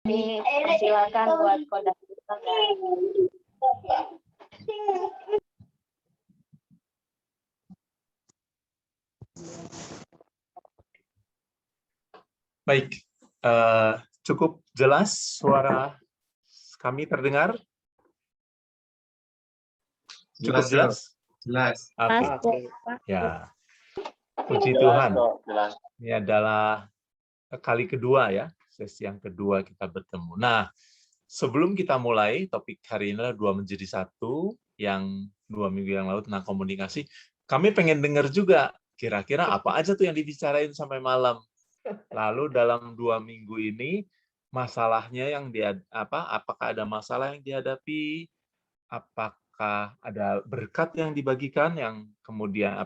Silakan buat kodak. Baik, cukup jelas suara kami terdengar? Cukup jelas? Jelas. Oke. Ya, puji Tuhan. Ini adalah kali kedua ya, sesi yang kedua kita bertemu. Nah, sebelum kita mulai, topik hari ini adalah 2 menjadi 1, yang 2 minggu yang lalu tentang komunikasi. Kami pengen dengar juga, kira-kira apa aja tuh yang dibicarain sampai malam. Lalu dalam 2 minggu ini, masalahnya yang apakah ada masalah yang dihadapi, apakah ada berkat yang dibagikan, yang kemudian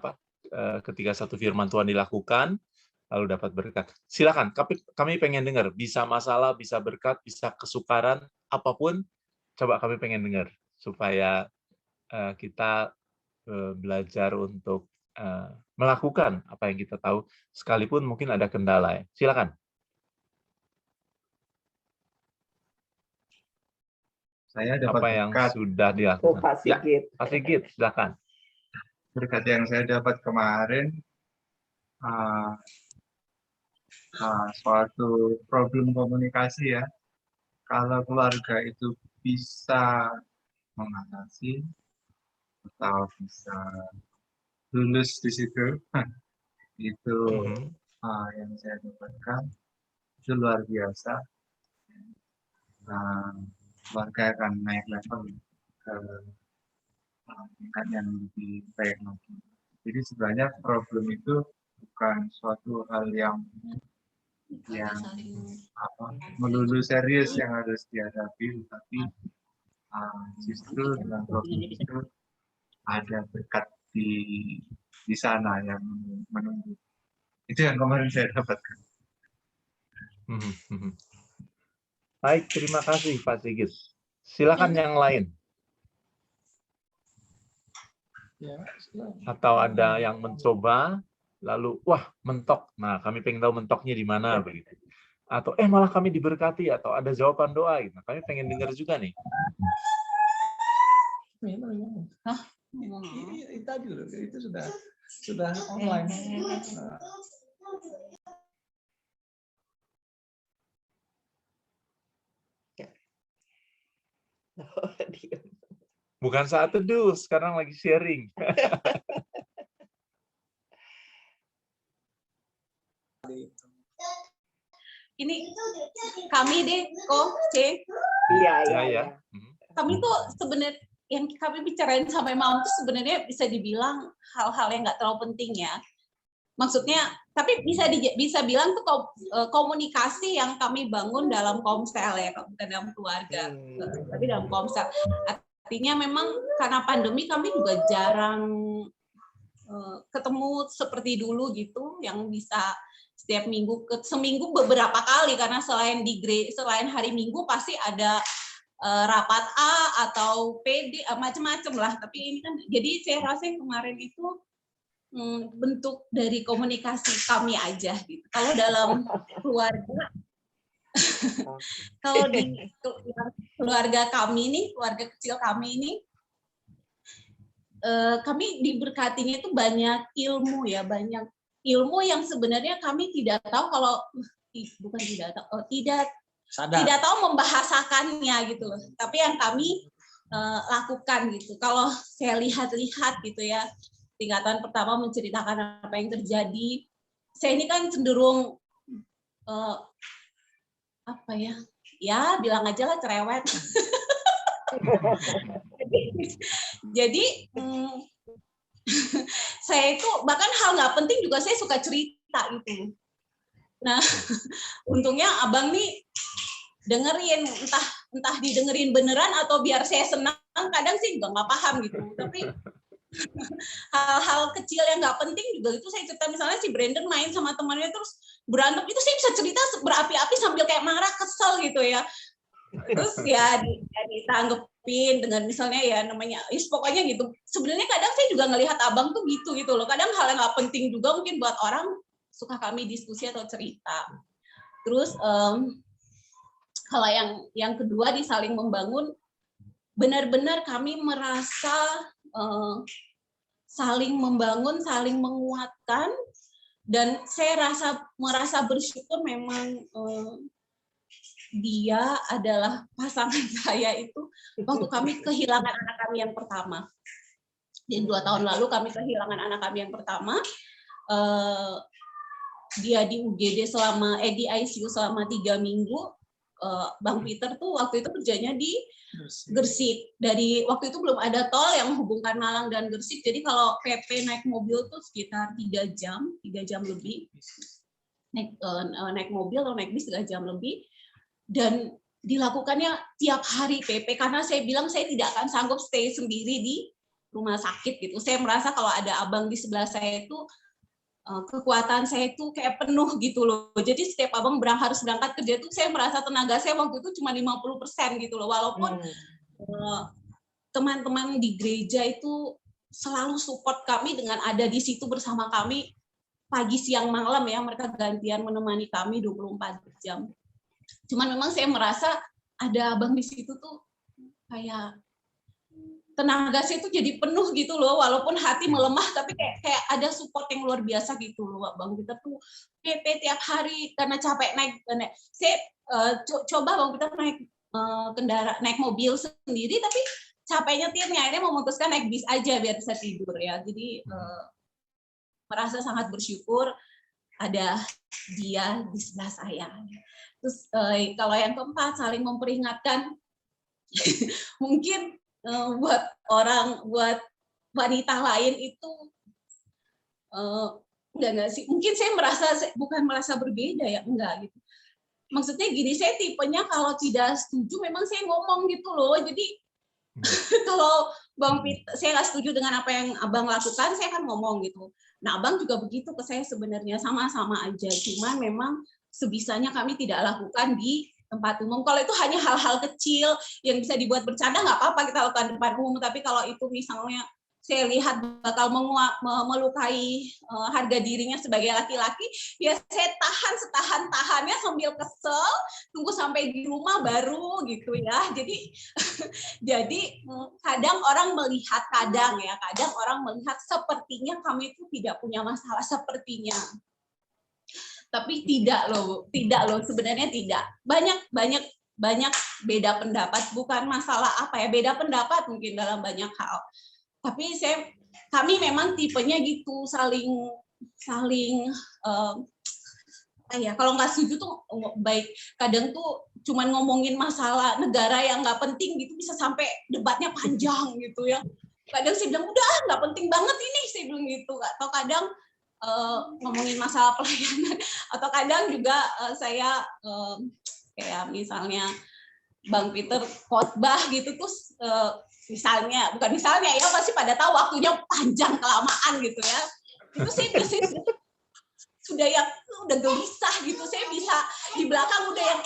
ketika satu firman Tuhan dilakukan, lalu dapat berkat. Silakan, kami pengen dengar, bisa masalah, bisa berkat, bisa kesukaran, apapun, coba kami pengen dengar, supaya kita belajar untuk melakukan apa yang kita tahu, sekalipun mungkin ada kendala. Ya. Silakan. Saya dapat apa yang berkat. sudah dilakukan. Pak Sigit. Ya, Pak Sigit, silakan. Berkat yang saya dapat kemarin, suatu problem komunikasi ya. Kalau keluarga itu bisa mengatasi atau bisa lulus di situ, itu yang saya dapatkan itu luar biasa. Keluarga akan naik level ke tingkat yang lebih baik lagi. Jadi sebenarnya problem itu bukan suatu hal yang melulu serius yang harus dihadapi, tapi justru dengan problem itu ada berkat di sana yang menunggu. Itu yang kemarin saya dapatkan. Baik, terima kasih Pak Sigit. Silakan yang lain. Atau ada yang mencoba, lalu wah mentok. Nah, kami pengen tahu mentoknya di mana begitu. Atau malah kami diberkati, atau ada jawaban doa gitu. Kami pengen dengar juga nih. Hah? Itu sudah online. Bukan saat teduh, sekarang lagi sharing. Ini kami deh, kok, C. Iya. Kami tuh sebenarnya yang kami bicarain sampai malam tuh sebenarnya bisa dibilang hal-hal yang nggak terlalu penting ya. Maksudnya, tapi bisa bilang tuh komunikasi yang kami bangun dalam komsel ya, bukan dalam keluarga, tapi dalam komsel. Artinya memang karena pandemi kami juga jarang ketemu seperti dulu gitu, yang bisa setiap minggu, seminggu beberapa kali, karena selain hari Minggu pasti ada rapat A atau PD, macam-macam lah. Tapi ini kan, jadi saya rasa yang kemarin itu bentuk dari komunikasi kami aja gitu. Kalau dalam keluarga, kalau di keluarga kami nih, keluarga kecil kami ini, kami diberkatinya itu banyak ilmu ya, banyak ilmu yang sebenarnya kami tidak tahu kalau tidak tahu membahasakannya gitu loh. Tapi yang kami lakukan gitu. Kalau saya lihat-lihat gitu ya, tingkatan pertama menceritakan apa yang terjadi. Saya ini kan cenderung bilang aja lah cerewet. Jadi saya itu bahkan hal nggak penting juga saya suka cerita gitu. Nah, untungnya abang nih dengerin, entah didengerin beneran atau biar saya senang, kadang sih juga nggak paham gitu. Tapi hal-hal kecil yang nggak penting juga itu saya cerita. Misalnya si Brandon main sama temannya terus berantem, itu saya bisa cerita berapi-api sambil kayak marah, kesel gitu ya. Terus ya ditanggepin dengan misalnya ya namanya, pokoknya gitu. Sebenarnya kadang saya juga ngelihat abang tuh gitu loh. Kadang hal yang nggak penting juga mungkin buat orang suka kami diskusi atau cerita. Terus Kalau yang kedua di saling membangun, benar-benar kami merasa saling membangun, saling menguatkan, dan saya merasa bersyukur memang dia adalah pasangan saya itu waktu kami kehilangan anak kami yang pertama. Jadi 2 tahun lalu kami kehilangan anak kami yang pertama. Dia di UGD di ICU selama 3 minggu. Bang Peter tuh waktu itu kerjanya di Gersik. Dari waktu itu belum ada tol yang menghubungkan Malang dan Gersik. Jadi kalau PP naik mobil tuh sekitar 3 jam lebih. Naik mobil atau naik bis 3 jam lebih. Dan dilakukannya tiap hari PP karena saya bilang saya tidak akan sanggup stay sendiri di rumah sakit gitu. Saya merasa kalau ada abang di sebelah saya itu kekuatan saya itu kayak penuh gitu loh. Jadi setiap abang harus berangkat kerja itu saya merasa tenaga saya waktu itu cuma 50% gitu loh. Walaupun teman-teman di gereja itu selalu support kami dengan ada di situ bersama kami pagi, siang, malam ya. Mereka gantian menemani kami 24 jam. Cuman memang saya merasa ada abang di situ tuh kayak tenaga saya itu jadi penuh gitu loh, walaupun hati melemah tapi kayak ada support yang luar biasa gitu loh, Bang Peter tuh PP tiap hari karena capek naik. Saya coba Bang Peter naik mobil sendiri tapi capeknya nyetirnya, akhirnya memutuskan naik bis aja biar bisa tidur ya. Jadi merasa sangat bersyukur ada dia di sebelah saya. Terus kalau yang keempat saling memperingatkan, mungkin buat wanita lain itu enggak sih, mungkin saya bukan merasa berbeda ya, enggak gitu. Maksudnya gini, saya tipenya kalau tidak setuju memang saya ngomong gitu loh. Jadi kalau Bang Peter, saya nggak setuju dengan apa yang abang lakukan, saya kan ngomong gitu. Nah abang juga begitu ke saya sebenarnya, sama-sama aja. Cuman memang sebisanya kami tidak lakukan di tempat umum. Kalau itu hanya hal-hal kecil yang bisa dibuat bercanda, nggak apa-apa kita lakukan di tempat umum. Tapi kalau itu misalnya saya lihat bakal melukai harga dirinya sebagai laki-laki, ya saya tahan setahan-tahannya sambil kesel, tunggu sampai di rumah baru gitu ya. Jadi kadang orang melihat sepertinya kami itu tidak punya masalah, sepertinya. Tapi tidak loh, sebenarnya tidak. Banyak beda pendapat, bukan masalah beda pendapat mungkin dalam banyak hal. Tapi kami memang tipenya gitu, saling kalau nggak setuju tuh baik. Kadang tuh cuman ngomongin masalah negara yang nggak penting gitu bisa sampai debatnya panjang gitu ya. Kadang saya bilang udah nggak penting banget ini, saya bilang gitu. Atau kadang ngomongin masalah pelayanan, atau kadang juga saya kayak misalnya Bang Peter khotbah gitu terus bukan misalnya ya, pasti pada tahu waktunya panjang kelamaan gitu ya. Itu saya sudah gelisah gitu, saya bisa di belakang udah yang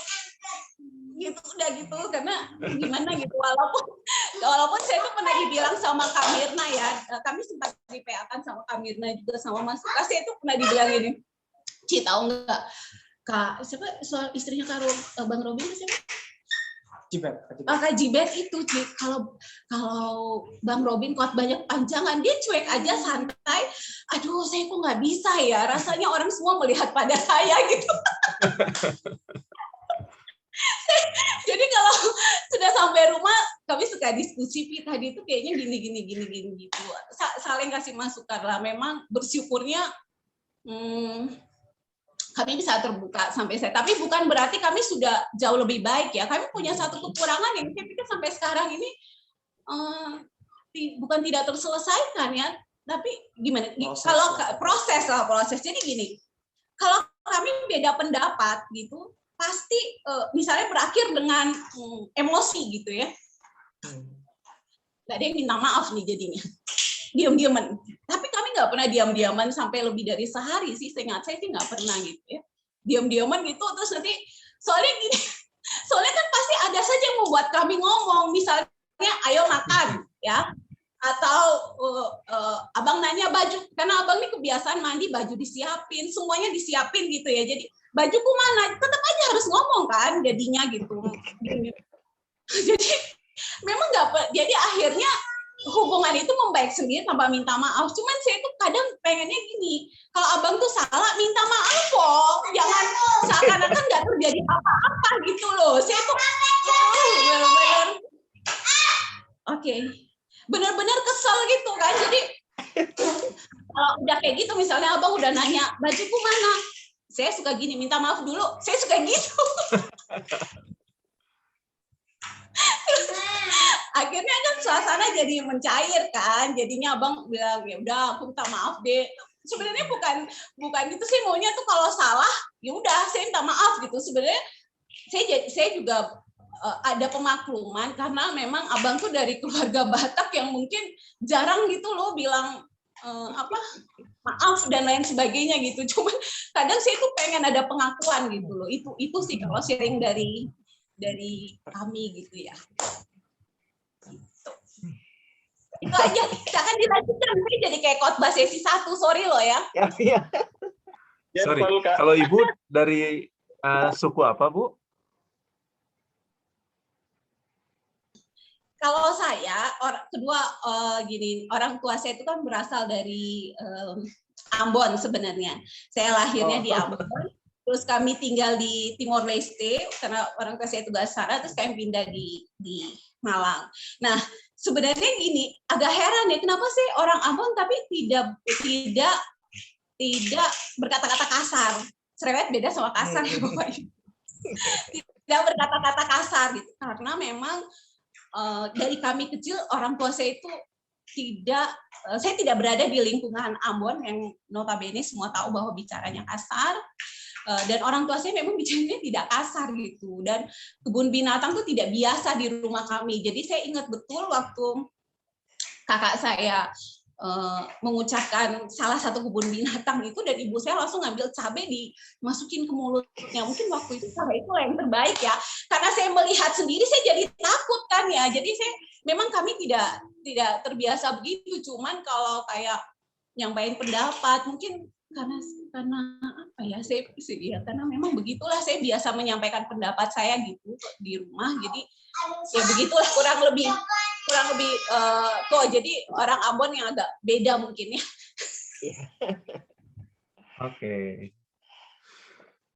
gitu karena gimana gitu, walaupun saya tuh pernah dibilang sama Kak Mirna ya, kami sempat di PA-kan sama Kak Mirna juga sama Mas Lukas, saya tuh pernah dibilang gini, Ci tahu nggak Kak siapa soal istrinya Bang Robin siapa? Kak Jibet itu, Ci, kalau Bang Robin khotbahnya panjangan, dia cuek aja santai. Aduh, saya kok nggak bisa ya, rasanya orang semua melihat pada saya gitu. Jadi kalau sudah sampai rumah, kami suka diskusi, Pi, tadi itu kayaknya gini gitu. Saling kasih masukan lah. Memang bersyukurnya kami bisa terbuka sampai saya. Tapi bukan berarti kami sudah jauh lebih baik ya. Kami punya satu kekurangan yang saya pikir sampai sekarang ini bukan tidak terselesaikan ya. Tapi gimana? Kalau proses. Jadi gini, kalau kami beda pendapat gitu, pasti misalnya berakhir dengan emosi gitu ya. Nggak ada yang minta maaf nih jadinya. Diam-diaman. Tapi kami nggak pernah diam-diaman sampai lebih dari sehari sih. Seingat saya sih nggak pernah gitu ya. Diam-diaman gitu terus nanti soalnya kan pasti ada saja yang membuat kami ngomong. Misalnya ayo makan ya. Atau abang nanya baju, karena abang ini kebiasaan mandi baju disiapin, semuanya disiapin gitu ya. Jadi bajuku mana, tetap aja harus ngomong kan jadinya gitu. Jadi memang nggak, jadi akhirnya hubungan itu membaik sendiri tanpa minta maaf. Cuman saya tuh kadang pengennya gini, kalau abang tuh salah minta maaf kok, jangan seakan-akan nggak terjadi apa-apa gitu loh. Saya tuh benar-benar benar-benar kesel gitu kan. Jadi kalau udah kayak gitu, misalnya abang udah nanya bajuku mana, saya suka gini, minta maaf dulu, saya suka gitu. Akhirnya kan suasana jadi mencair kan, jadinya abang bilang ya udah aku minta maaf deh. Sebenarnya bukan gitu sih, maunya tuh kalau salah ya udah saya minta maaf gitu. Sebenarnya saya juga ada pemakluman karena memang abang tuh dari keluarga Batak yang mungkin jarang gitu loh bilang maaf dan lain sebagainya gitu. Cuman kadang saya tuh pengen ada pengakuan gitu loh. Itu sih kalau sharing dari kami gitu ya. Itu aja, jangan dilanjutkan, jadi kayak khotbah sesi 1, sorry loh ya. Sorry, kalau Ibu dari suku apa, Bu? Kalau saya, gini, orang tua saya itu kan berasal dari Ambon sebenarnya. Saya lahirnya di Ambon, terus kami tinggal di Timor Leste karena orang tua saya tugas sana, terus kami pindah di Malang. Nah, sebenarnya gini, agak heran ya, kenapa sih orang Ambon tapi tidak berkata-kata kasar. Cerewet beda sama kasar ya Bapak Ibu. Tidak berkata-kata kasar gitu, karena memang dari kami kecil orang tua saya itu saya tidak berada di lingkungan Ambon yang notabene semua tahu bahwa bicaranya kasar. Dan orang tua saya memang bicaranya tidak kasar gitu, dan kebun binatang tuh tidak biasa di rumah kami. Jadi saya ingat betul waktu kakak saya mengucapkan salah satu kebun binatang itu, dan ibu saya langsung ngambil cabai dimasukin ke mulutnya. Mungkin waktu itu cabai itu yang terbaik ya, karena saya melihat sendiri saya jadi takut kan ya. Jadi memang kami tidak terbiasa begitu. Cuman kalau kayak nyampaikan pendapat mungkin karena apa ya, karena memang begitulah, saya biasa menyampaikan pendapat saya gitu di rumah. Jadi ya begitulah kurang lebih jadi orang Ambon yang agak beda mungkin ya. Oke.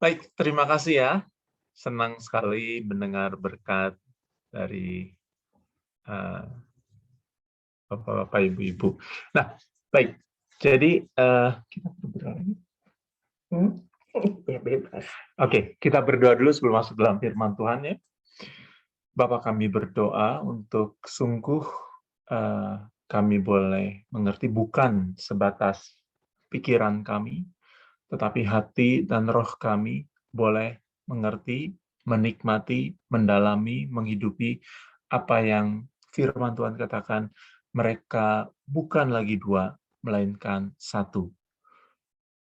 Baik, terima kasih ya. Senang sekali mendengar berkat dari Bapak-bapak, Ibu-ibu. Nah, baik. Jadi kita berdoa lagi. Ya, bebas. Oke, kita berdoa dulu sebelum masuk dalam firman Tuhan ya. Bapa, kami berdoa untuk sungguh kami boleh mengerti bukan sebatas pikiran kami, tetapi hati dan roh kami boleh mengerti, menikmati, mendalami, menghidupi apa yang firman Tuhan katakan, mereka bukan lagi dua, melainkan satu.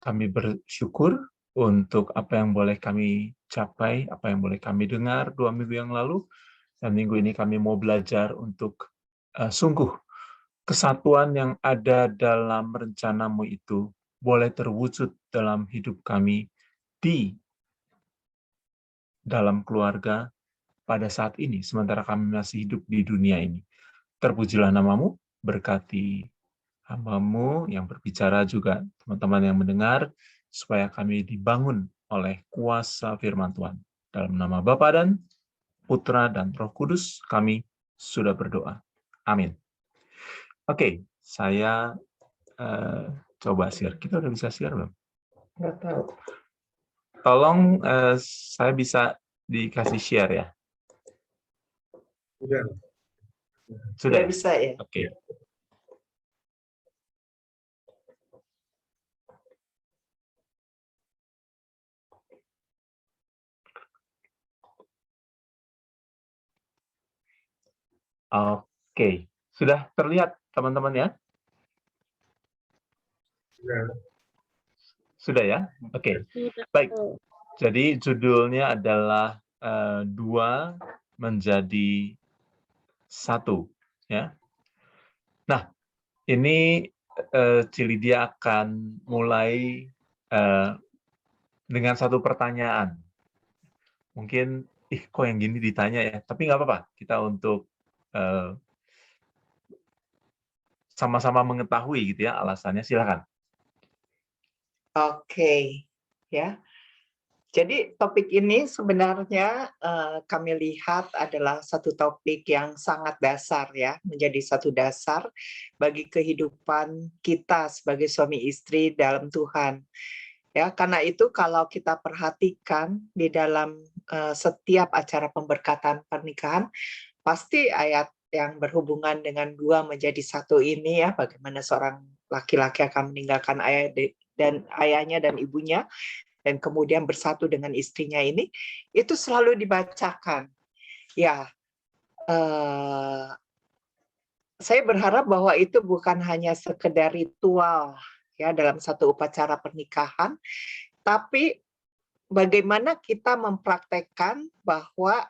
Kami bersyukur untuk apa yang boleh kami capai, apa yang boleh kami dengar 2 minggu yang lalu, dan minggu ini kami mau belajar untuk sungguh kesatuan yang ada dalam rencana-Mu itu boleh terwujud dalam hidup kami di dalam keluarga pada saat ini, sementara kami masih hidup di dunia ini. Terpujilah nama-Mu, berkati hamba-Mu yang berbicara, juga teman-teman yang mendengar, supaya kami dibangun oleh kuasa firman Tuhan. Dalam nama Bapa dan Putra dan Roh Kudus, kami sudah berdoa. Amin. Oke, saya coba share. Kita udah bisa share belum? Nggak tahu. Tolong saya bisa dikasih share ya. Sudah. Sudah bisa ya. Oke. Oke, sudah terlihat teman-teman ya? Sudah ya? Oke, baik. Jadi judulnya adalah 2 menjadi 1. Ya. Nah, ini Cilidia akan mulai dengan satu pertanyaan. Mungkin, kok yang gini ditanya ya? Tapi nggak apa-apa. Kita untuk sama-sama mengetahui gitu ya alasannya. Silakan. Oke, ya. Jadi topik ini sebenarnya kami lihat adalah satu topik yang sangat dasar ya, menjadi satu dasar bagi kehidupan kita sebagai suami istri dalam Tuhan. Ya, karena itu kalau kita perhatikan di dalam setiap acara pemberkatan pernikahan, pasti ayat yang berhubungan dengan dua menjadi satu ini ya, bagaimana seorang laki-laki akan meninggalkan ayahnya dan ibunya, dan kemudian bersatu dengan istrinya ini, itu selalu dibacakan. Ya, saya berharap bahwa itu bukan hanya sekedar ritual ya dalam satu upacara pernikahan, tapi bagaimana kita mempraktekkan bahwa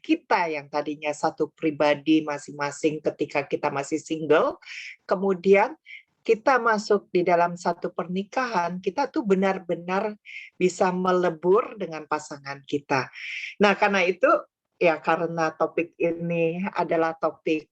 kita yang tadinya satu pribadi masing-masing ketika kita masih single, kemudian kita masuk di dalam satu pernikahan, kita tuh benar-benar bisa melebur dengan pasangan kita. Nah, karena itu, ya karena topik ini adalah topik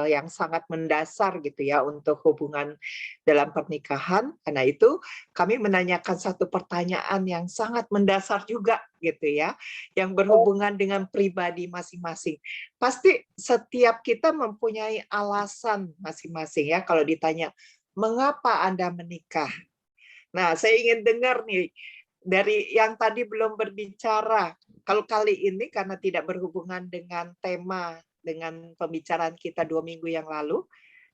yang sangat mendasar gitu ya untuk hubungan dalam pernikahan, karena itu kami menanyakan satu pertanyaan yang sangat mendasar juga gitu ya, yang berhubungan dengan pribadi masing-masing. Pasti setiap kita mempunyai alasan masing-masing ya kalau ditanya, mengapa Anda menikah? Nah, saya ingin dengar nih dari yang tadi belum berbicara. Kalau kali ini karena tidak berhubungan dengan tema, dengan pembicaraan kita 2 minggu yang lalu,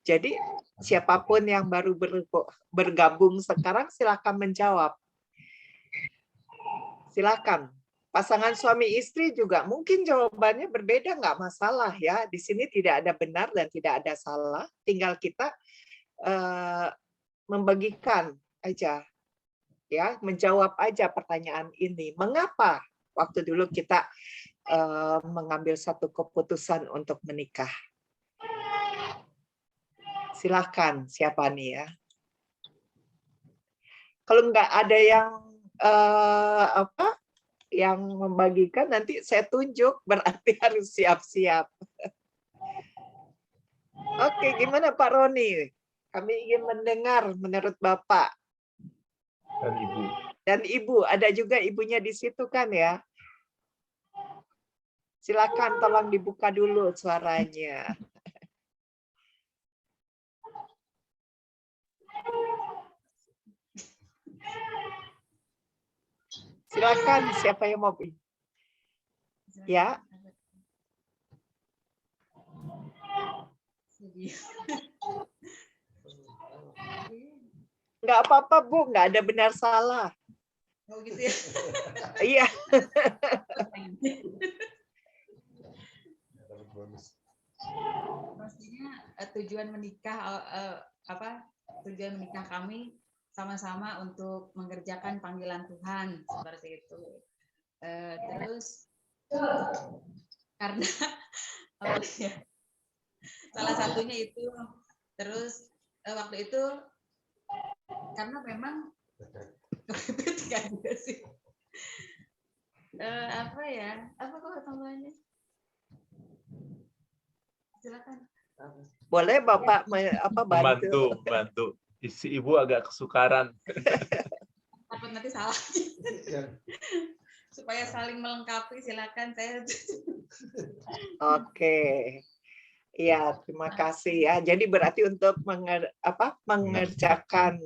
jadi siapapun yang baru bergabung sekarang silakan menjawab. Silakan. Pasangan suami istri juga mungkin jawabannya berbeda, nggak masalah ya. Di sini tidak ada benar dan tidak ada salah. Tinggal kita membagikan aja, ya, menjawab aja pertanyaan ini. Mengapa waktu dulu kita mengambil satu keputusan untuk menikah? Silahkan, siapa nih ya? Kalau nggak ada yang yang membagikan, nanti saya tunjuk, berarti harus siap-siap. Oke, gimana Pak Roni? Kami ingin mendengar menurut Bapak. Dan Ibu. Dan Ibu, ada juga ibunya di situ kan ya? Silakan tolong dibuka dulu suaranya. Silakan, siapa yang mau? Ya. Nggak apa-apa, Bu. Nggak ada benar salah. Oh gitu ya? Iya. Pastinya tujuan menikah tujuan menikah kami sama-sama untuk mengerjakan panggilan Tuhan seperti itu. Terus karena salah satunya itu, terus waktu itu karena memang kepepet juga sih. Apa kok tambahannya? Silakan. Boleh Bapak bantu. Si Ibu agak kesukaran. Takut nanti salah. Supaya saling melengkapi, silakan saya. Oke. Ya, terima kasih ya. Jadi berarti untuk mengerjakan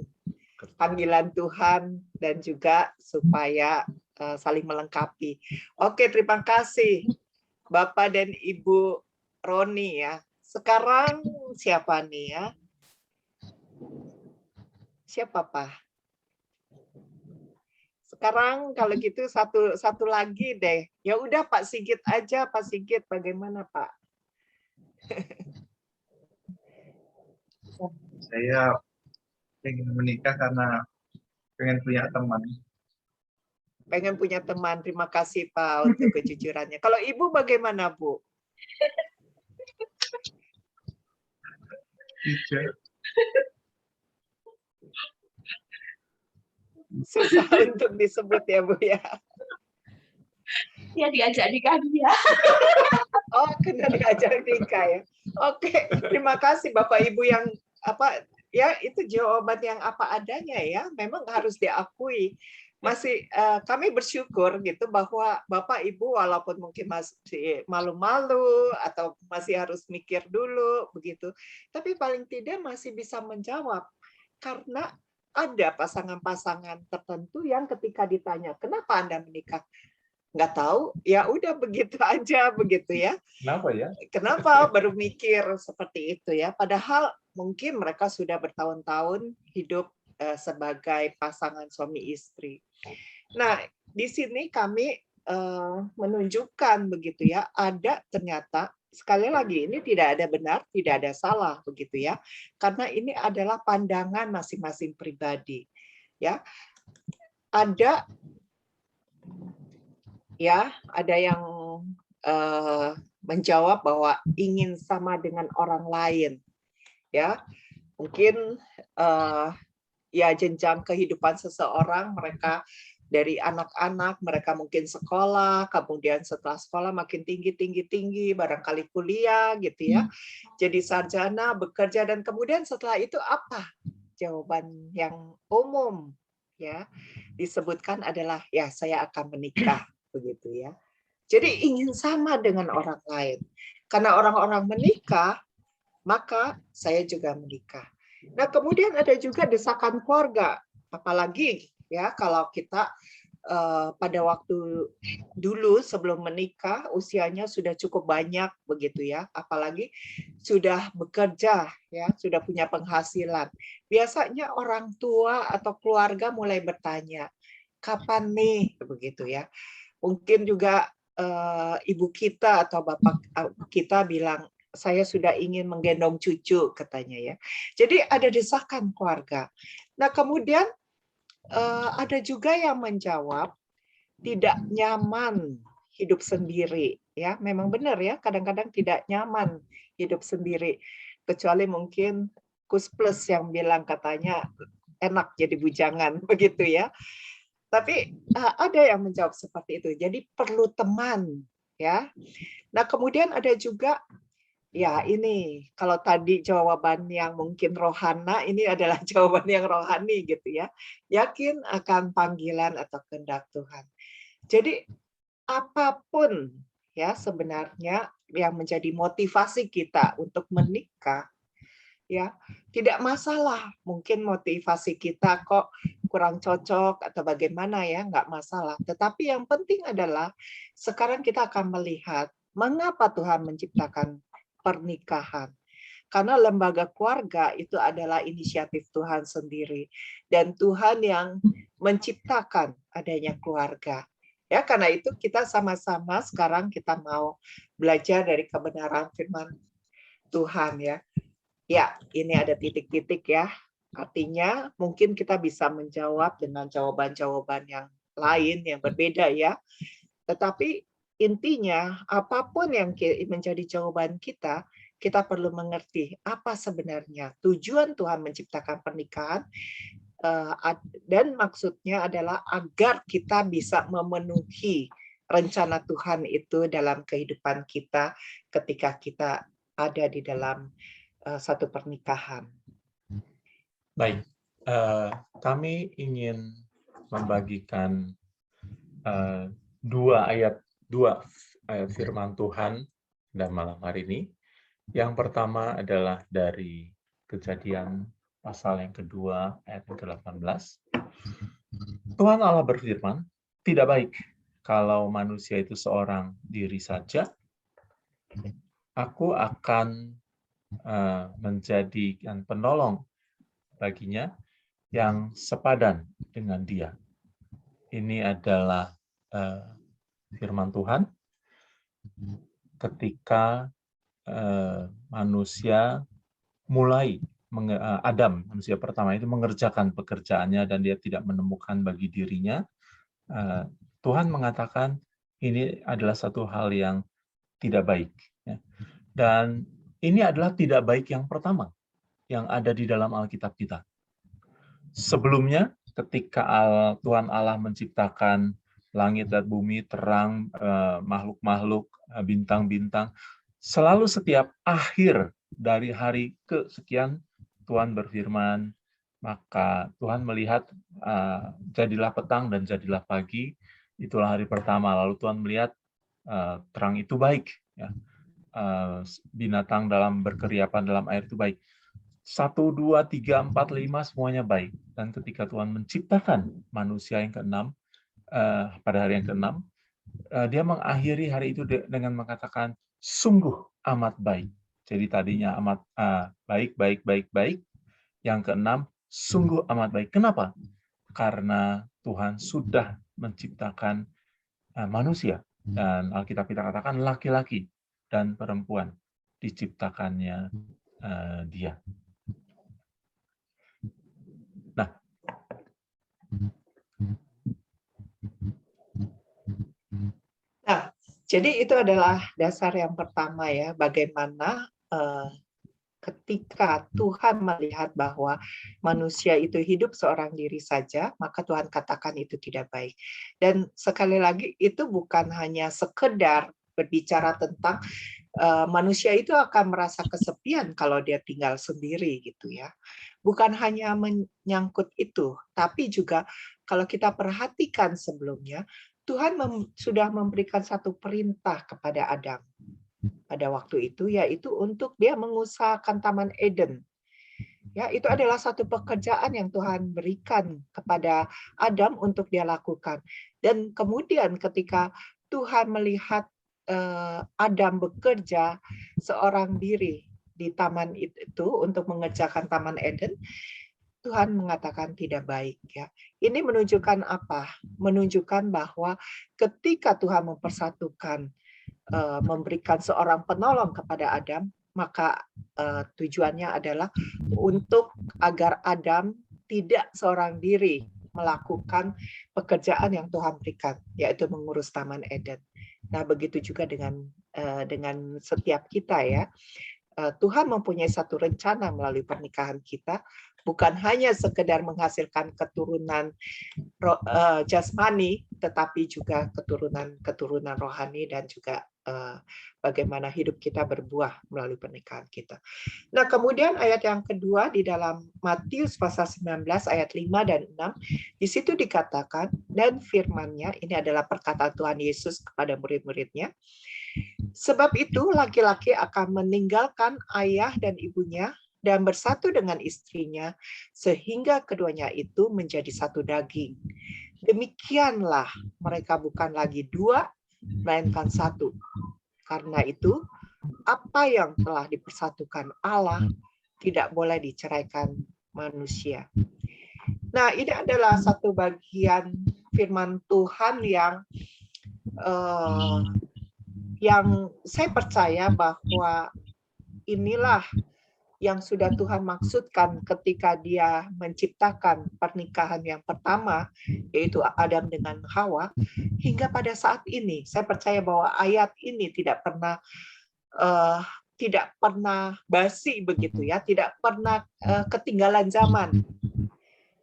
panggilan Tuhan dan juga supaya saling melengkapi. Oke, terima kasih Bapak dan Ibu Roni ya. Sekarang siapa nih ya? Siapa Pak? Sekarang kalau gitu satu lagi deh. Ya udah Pak Sigit aja, Pak Sigit bagaimana Pak? Saya ingin menikah karena pengen punya teman. Pengen punya teman. Terima kasih Pak untuk kejujurannya. Kalau Ibu bagaimana Bu? susah untuk disebut ya Bu ya. Ya diajak nikah dia. Oh, kena diajak nikah ya. Oke, terima kasih Bapak Ibu yang ya itu jawaban yang apa adanya ya. Memang harus diakui. Masih kami bersyukur gitu bahwa Bapak Ibu walaupun mungkin masih malu-malu atau masih harus mikir dulu begitu, tapi paling tidak masih bisa menjawab karena ada pasangan-pasangan tertentu yang ketika ditanya kenapa Anda menikah, nggak tahu, ya udah begitu aja begitu ya. Kenapa ya? Kenapa baru mikir seperti itu ya? Padahal mungkin mereka sudah bertahun-tahun hidup sebagai pasangan suami istri. Nah, di sini kami menunjukkan begitu ya, ada ternyata sekali lagi ini tidak ada benar, tidak ada salah begitu ya. Karena ini adalah pandangan masing-masing pribadi. Ya. Ada yang menjawab bahwa ingin sama dengan orang lain. Ya. Mungkin ya jenjang kehidupan seseorang, mereka dari anak-anak, mereka mungkin sekolah, kemudian setelah sekolah makin tinggi, barangkali kuliah gitu ya. Jadi sarjana, bekerja, dan kemudian setelah itu apa? Jawaban yang umum ya disebutkan adalah ya saya akan menikah begitu ya. Jadi ingin sama dengan orang lain. Karena orang-orang menikah, maka saya juga menikah. Nah, kemudian ada juga desakan keluarga, apalagi ya kalau kita pada waktu dulu sebelum menikah usianya sudah cukup banyak begitu ya, apalagi sudah bekerja ya, sudah punya penghasilan. Biasanya orang tua atau keluarga mulai bertanya, kapan nih begitu ya. Mungkin juga ibu kita atau bapak kita bilang, saya sudah ingin menggendong cucu katanya ya. Jadi ada desakan keluarga. Nah, kemudian ada juga yang menjawab tidak nyaman hidup sendiri ya. Memang benar ya, kadang-kadang tidak nyaman hidup sendiri. Kecuali mungkin Kus Plus yang bilang katanya enak jadi bujangan begitu ya. Tapi ada yang menjawab seperti itu. Jadi perlu teman ya. Nah, kemudian ada juga ya ini, kalau tadi jawaban yang mungkin rohana, ini adalah jawaban yang rohani gitu ya. Yakin akan panggilan atau kehendak Tuhan. Jadi apapun ya sebenarnya yang menjadi motivasi kita untuk menikah, ya tidak masalah. Mungkin motivasi kita kok kurang cocok atau bagaimana ya, nggak masalah. Tetapi yang penting adalah sekarang kita akan melihat mengapa Tuhan menciptakan pernikahan. Karena lembaga keluarga itu adalah inisiatif Tuhan sendiri. Dan Tuhan yang menciptakan adanya keluarga. Ya, karena itu kita sama-sama sekarang kita mau belajar dari kebenaran firman Tuhan ya. Ya, ini ada titik-titik ya. Artinya mungkin kita bisa menjawab dengan jawaban-jawaban yang lain, yang berbeda ya. Tetapi intinya, apapun yang menjadi jawaban kita, kita perlu mengerti apa sebenarnya tujuan Tuhan menciptakan pernikahan, dan maksudnya adalah agar kita bisa memenuhi rencana Tuhan itu dalam kehidupan kita ketika kita ada di dalam satu pernikahan. Baik, kami ingin membagikan dua ayat firman Tuhan dan malam hari ini. Yang pertama adalah dari Kejadian pasal yang kedua ayat ke-18. Tuhan Allah berfirman, tidak baik kalau manusia itu seorang diri saja. Aku akan menjadikan penolong baginya yang sepadan dengan dia. Ini adalah firman Tuhan ketika manusia mulai Adam, manusia pertama itu mengerjakan pekerjaannya dan dia tidak menemukan bagi dirinya, Tuhan mengatakan ini adalah satu hal yang tidak baik. Dan ini adalah tidak baik yang pertama yang ada di dalam Alkitab kita. Sebelumnya ketika Tuhan Allah menciptakan langit dan bumi, terang, makhluk-makhluk, bintang-bintang, selalu setiap akhir dari hari kesekian Tuhan berfirman, maka Tuhan melihat jadilah petang dan jadilah pagi, itulah hari pertama. Lalu Tuhan melihat terang itu baik, ya. Binatang dalam berkeriapan dalam air itu baik. 1, 2, 3, 4, 5 semuanya baik. Dan ketika Tuhan menciptakan manusia yang ke-6, pada hari yang ke-6, dia mengakhiri hari itu dengan mengatakan sungguh amat baik. Jadi tadinya amat baik, baik, baik, baik. Yang ke-6 sungguh amat baik. Kenapa? Karena Tuhan sudah menciptakan manusia, dan Alkitab kita katakan laki-laki dan perempuan diciptakannya dia. Nah, jadi itu adalah dasar yang pertama ya, bagaimana ketika Tuhan melihat bahwa manusia itu hidup seorang diri saja, maka Tuhan katakan itu tidak baik. Dan sekali lagi itu bukan hanya sekedar berbicara tentang manusia itu akan merasa kesepian kalau dia tinggal sendiri gitu ya. Bukan hanya menyangkut itu, tapi juga kalau kita perhatikan sebelumnya, Tuhan sudah memberikan satu perintah kepada Adam pada waktu itu, yaitu untuk dia mengusahakan Taman Eden. Ya, itu adalah satu pekerjaan yang Tuhan berikan kepada Adam untuk dia lakukan. Dan kemudian ketika Tuhan melihat Adam bekerja seorang diri di taman itu untuk mengerjakan Taman Eden, Tuhan mengatakan tidak baik ya. Ini menunjukkan apa? Menunjukkan bahwa ketika Tuhan mempersatukan, memberikan seorang penolong kepada Adam, maka tujuannya adalah untuk agar Adam tidak seorang diri melakukan pekerjaan yang Tuhan berikan, yaitu mengurus Taman Eden. Nah, begitu juga dengan setiap kita ya. Tuhan mempunyai satu rencana melalui pernikahan kita, bukan hanya sekedar menghasilkan keturunan jasmani, tetapi juga keturunan rohani dan juga bagaimana hidup kita berbuah melalui pernikahan kita. Nah, kemudian ayat yang kedua di dalam Matius pasal 19 ayat 5 dan 6, di situ dikatakan, dan firman-Nya, ini adalah perkataan Tuhan Yesus kepada murid-muridnya, sebab itu laki-laki akan meninggalkan ayah dan ibunya dan bersatu dengan istrinya, sehingga keduanya itu menjadi satu daging. Demikianlah mereka bukan lagi dua, melainkan satu. Karena itu, apa yang telah dipersatukan Allah tidak boleh diceraikan manusia. Nah, ini adalah satu bagian firman Tuhan yang saya percaya bahwa inilah yang sudah Tuhan maksudkan ketika Dia menciptakan pernikahan yang pertama, yaitu Adam dengan Hawa, hingga pada saat ini. Saya percaya bahwa ayat ini tidak pernah basi begitu ya, tidak pernah ketinggalan zaman.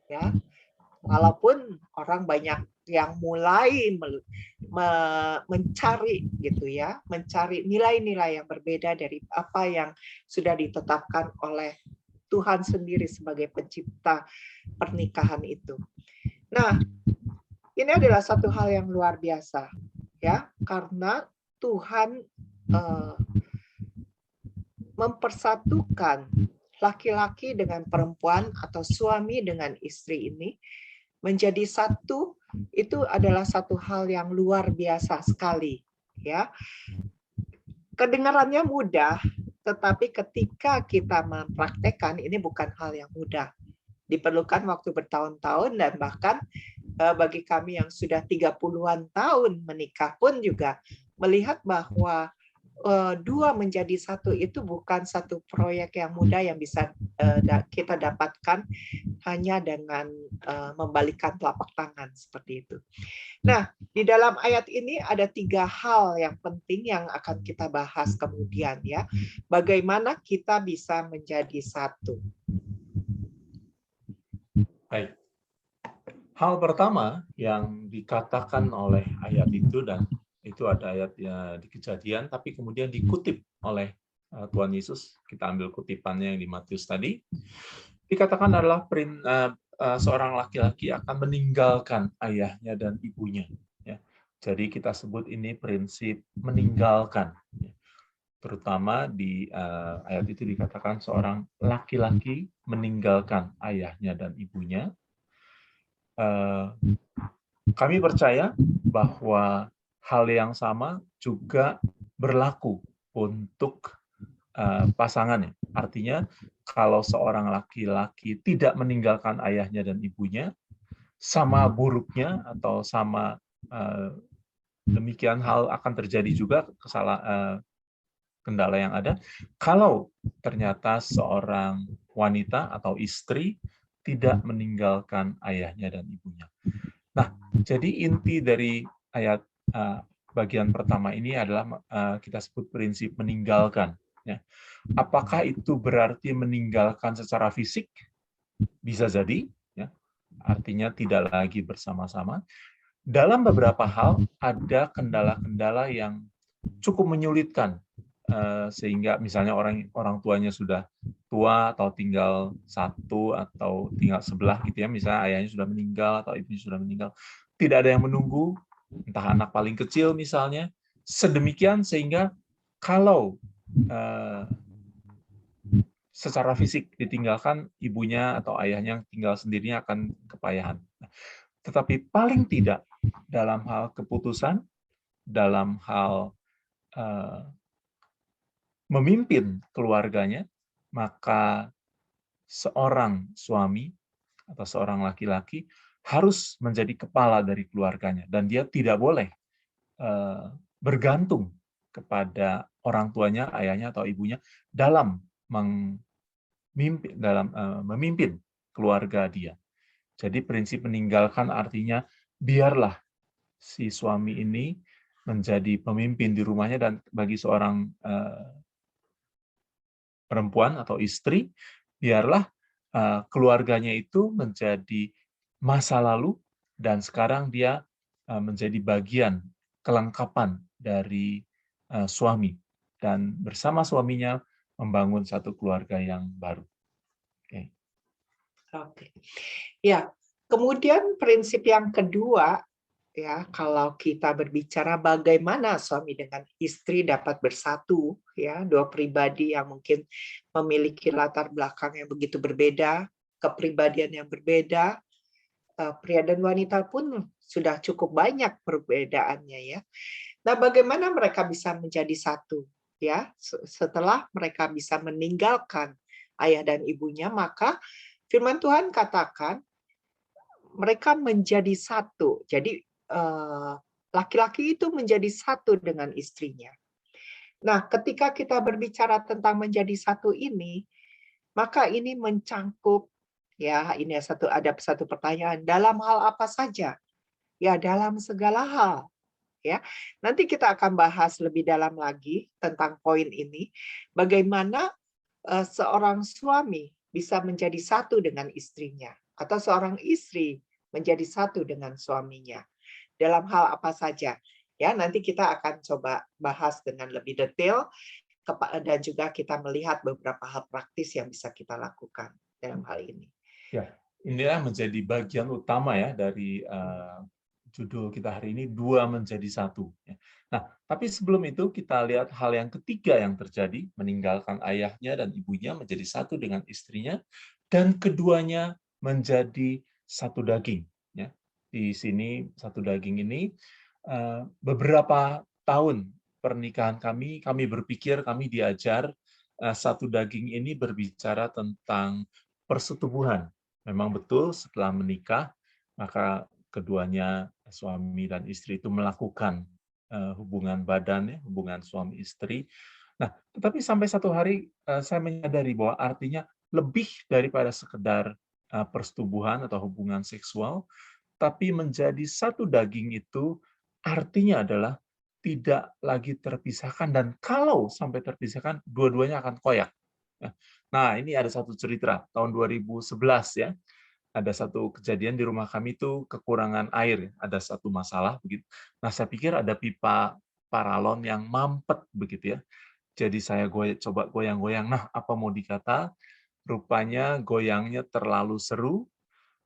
Ya, walaupun orang banyak yang mulai mencari gitu ya, mencari nilai-nilai yang berbeda dari apa yang sudah ditetapkan oleh Tuhan sendiri sebagai pencipta pernikahan itu. Nah, ini adalah satu hal yang luar biasa ya, karena Tuhan mempersatukan laki-laki dengan perempuan atau suami dengan istri ini menjadi satu. Itu adalah satu hal yang luar biasa sekali ya. Kedengarannya mudah, tetapi ketika kita mempraktekkan ini bukan hal yang mudah. Diperlukan waktu bertahun-tahun, dan bahkan bagi kami yang sudah 30-an tahun menikah pun juga melihat bahwa dua menjadi satu itu bukan satu proyek yang mudah yang bisa kita dapatkan hanya dengan membalikkan telapak tangan seperti itu. Nah, di dalam ayat ini ada 3 hal yang penting yang akan kita bahas kemudian ya. Bagaimana kita bisa menjadi satu. Baik. Hal pertama yang dikatakan oleh ayat itu, dan itu ada ayatnya di Kejadian, tapi kemudian dikutip oleh Tuhan Yesus, kita ambil kutipannya yang di Matius tadi, dikatakan adalah seorang laki-laki akan meninggalkan ayahnya dan ibunya. Ya. Jadi kita sebut ini prinsip meninggalkan. Terutama di ayat itu dikatakan seorang laki-laki meninggalkan ayahnya dan ibunya. Kami percaya bahwa hal yang sama juga berlaku untuk pasangannya. Artinya, kalau seorang laki-laki tidak meninggalkan ayahnya dan ibunya, sama buruknya atau sama demikian hal akan terjadi juga kendala yang ada kalau ternyata seorang wanita atau istri tidak meninggalkan ayahnya dan ibunya. Nah, jadi inti dari ayat bagian pertama ini adalah kita sebut prinsip meninggalkan. Ya. Apakah itu berarti meninggalkan secara fisik? Bisa jadi, ya. Artinya tidak lagi bersama-sama. Dalam beberapa hal ada kendala-kendala yang cukup menyulitkan, sehingga misalnya orang tuanya sudah tua atau tinggal satu atau tinggal sebelah gitu ya, misalnya ayahnya sudah meninggal atau ibunya sudah meninggal, tidak ada yang menunggu, entah anak paling kecil misalnya, sedemikian sehingga kalau secara fisik ditinggalkan, ibunya atau ayahnya yang tinggal sendirinya akan kepayahan. Tetapi paling tidak dalam hal keputusan, dalam hal memimpin keluarganya, maka seorang suami atau seorang laki-laki harus menjadi kepala dari keluarganya, dan dia tidak boleh bergantung kepada orang tuanya, ayahnya atau ibunya dalam memimpin keluarga dia. Jadi prinsip meninggalkan artinya biarlah si suami ini menjadi pemimpin di rumahnya, dan bagi seorang perempuan atau istri, biarlah keluarganya itu menjadi masa lalu, dan sekarang dia menjadi bagian kelengkapan dari suami, dan bersama suaminya membangun satu keluarga yang baru. Oke. Ya, kemudian prinsip yang kedua, ya, kalau kita berbicara bagaimana suami dengan istri dapat bersatu, ya, dua pribadi yang mungkin memiliki latar belakang yang begitu berbeda, kepribadian yang berbeda, pria dan wanita pun sudah cukup banyak perbedaannya, ya. Nah, bagaimana mereka bisa menjadi satu, ya? Setelah mereka bisa meninggalkan ayah dan ibunya, maka firman Tuhan katakan mereka menjadi satu. Jadi laki-laki itu menjadi satu dengan istrinya. Nah, ketika kita berbicara tentang menjadi satu ini, maka ini mencangkup, ya, ini ada satu pertanyaan, dalam hal apa saja? Ya, dalam segala hal. Ya, nanti kita akan bahas lebih dalam lagi tentang poin ini, bagaimana seorang suami bisa menjadi satu dengan istrinya, atau seorang istri menjadi satu dengan suaminya. Dalam hal apa saja. Ya, nanti kita akan coba bahas dengan lebih detail, dan juga kita melihat beberapa hal praktis yang bisa kita lakukan dalam hal ini. Ya, inilah menjadi bagian utama ya dari judul kita hari ini, dua menjadi satu. Nah, tapi sebelum itu kita lihat hal yang ketiga yang terjadi, meninggalkan ayahnya dan ibunya menjadi satu dengan istrinya, dan keduanya menjadi satu daging. Ya. Di sini satu daging ini beberapa tahun pernikahan kami berpikir, kami diajar satu daging ini berbicara tentang persetubuhan. Memang betul setelah menikah, maka keduanya suami dan istri itu melakukan hubungan badan, hubungan suami istri. Nah, tetapi sampai satu hari saya menyadari bahwa artinya lebih daripada sekedar persetubuhan atau hubungan seksual, tapi menjadi satu daging itu artinya adalah tidak lagi terpisahkan, dan kalau sampai terpisahkan, dua-duanya akan koyak. Nah, ini ada satu cerita tahun 2011 ya. ada satu kejadian di rumah kami itu kekurangan air, ada satu masalah begitu. Nah, saya pikir ada pipa paralon yang mampet begitu ya. Jadi saya coba goyang-goyang. Nah, apa mau dikata? Rupanya goyangnya terlalu seru.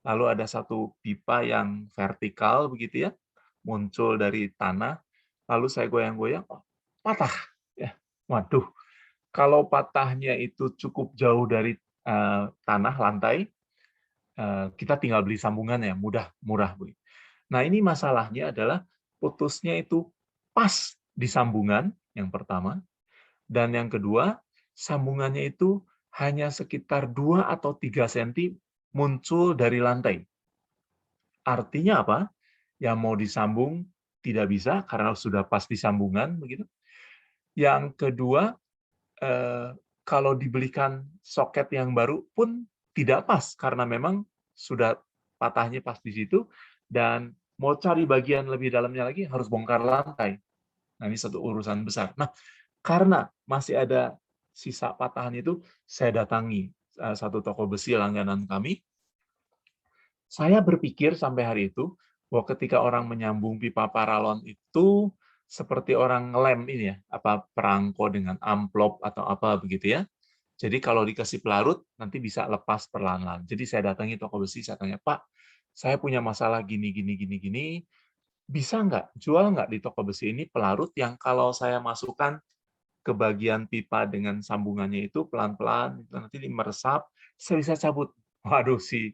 Lalu ada satu pipa yang vertikal begitu ya, muncul dari tanah. Lalu saya goyang-goyang, oh, patah. Ya, waduh. Kalau patahnya itu cukup jauh dari tanah lantai, kita tinggal beli sambungannya, murah. Nah, ini masalahnya adalah putusnya itu pas di sambungan yang pertama, dan yang kedua, sambungannya itu hanya sekitar 2 atau 3 cm muncul dari lantai. Artinya apa? Yang mau disambung tidak bisa karena sudah pas di sambungan begitu. Yang kedua, kalau dibelikan soket yang baru pun tidak pas karena memang sudah patahnya pas di situ, dan mau cari bagian lebih dalamnya lagi harus bongkar lantai. Nah, ini satu urusan besar. Nah, karena masih ada sisa patahan itu, saya datangi satu toko besi langganan kami. Saya berpikir sampai hari itu bahwa ketika orang menyambung pipa paralon itu seperti orang ngelem ini ya, apa perangko dengan amplop atau apa begitu ya. Jadi kalau dikasih pelarut nanti bisa lepas perlahan-lahan. Jadi saya datangi toko besi, saya tanya, "Pak, saya punya masalah gini, bisa nggak jual nggak di toko besi ini pelarut yang kalau saya masukkan ke bagian pipa dengan sambungannya itu pelan-pelan itu nanti meresap, saya bisa cabut." Waduh, si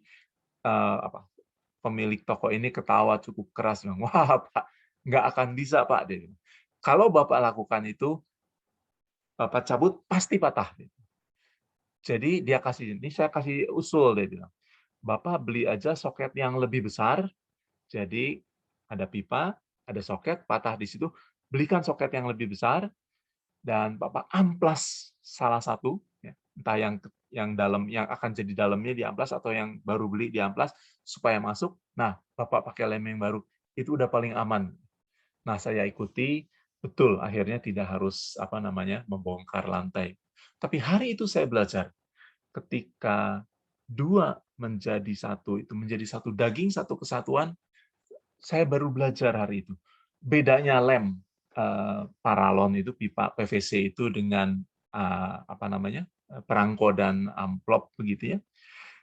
pemilik toko ini ketawa cukup keras, bilang, "Wah, Pak, nggak akan bisa, Pak." Dia bilang. "Kalau Bapak lakukan itu, Bapak cabut pasti patah." Jadi dia saya kasih usul, dia bilang, "Bapak beli aja soket yang lebih besar, jadi ada pipa, ada soket, patah di situ, belikan soket yang lebih besar, dan Bapak amplas salah satu, ya, entah yang dalam yang akan jadi dalamnya diamplas atau yang baru beli diamplas supaya masuk. Nah, Bapak pakai lem yang baru, itu udah paling aman." Nah, saya ikuti, betul akhirnya tidak harus membongkar lantai. Tapi hari itu saya belajar ketika dua menjadi satu, itu menjadi satu daging, satu kesatuan, saya baru belajar hari itu. Bedanya lem paralon itu, pipa PVC itu dengan perangko dan amplop begitu ya.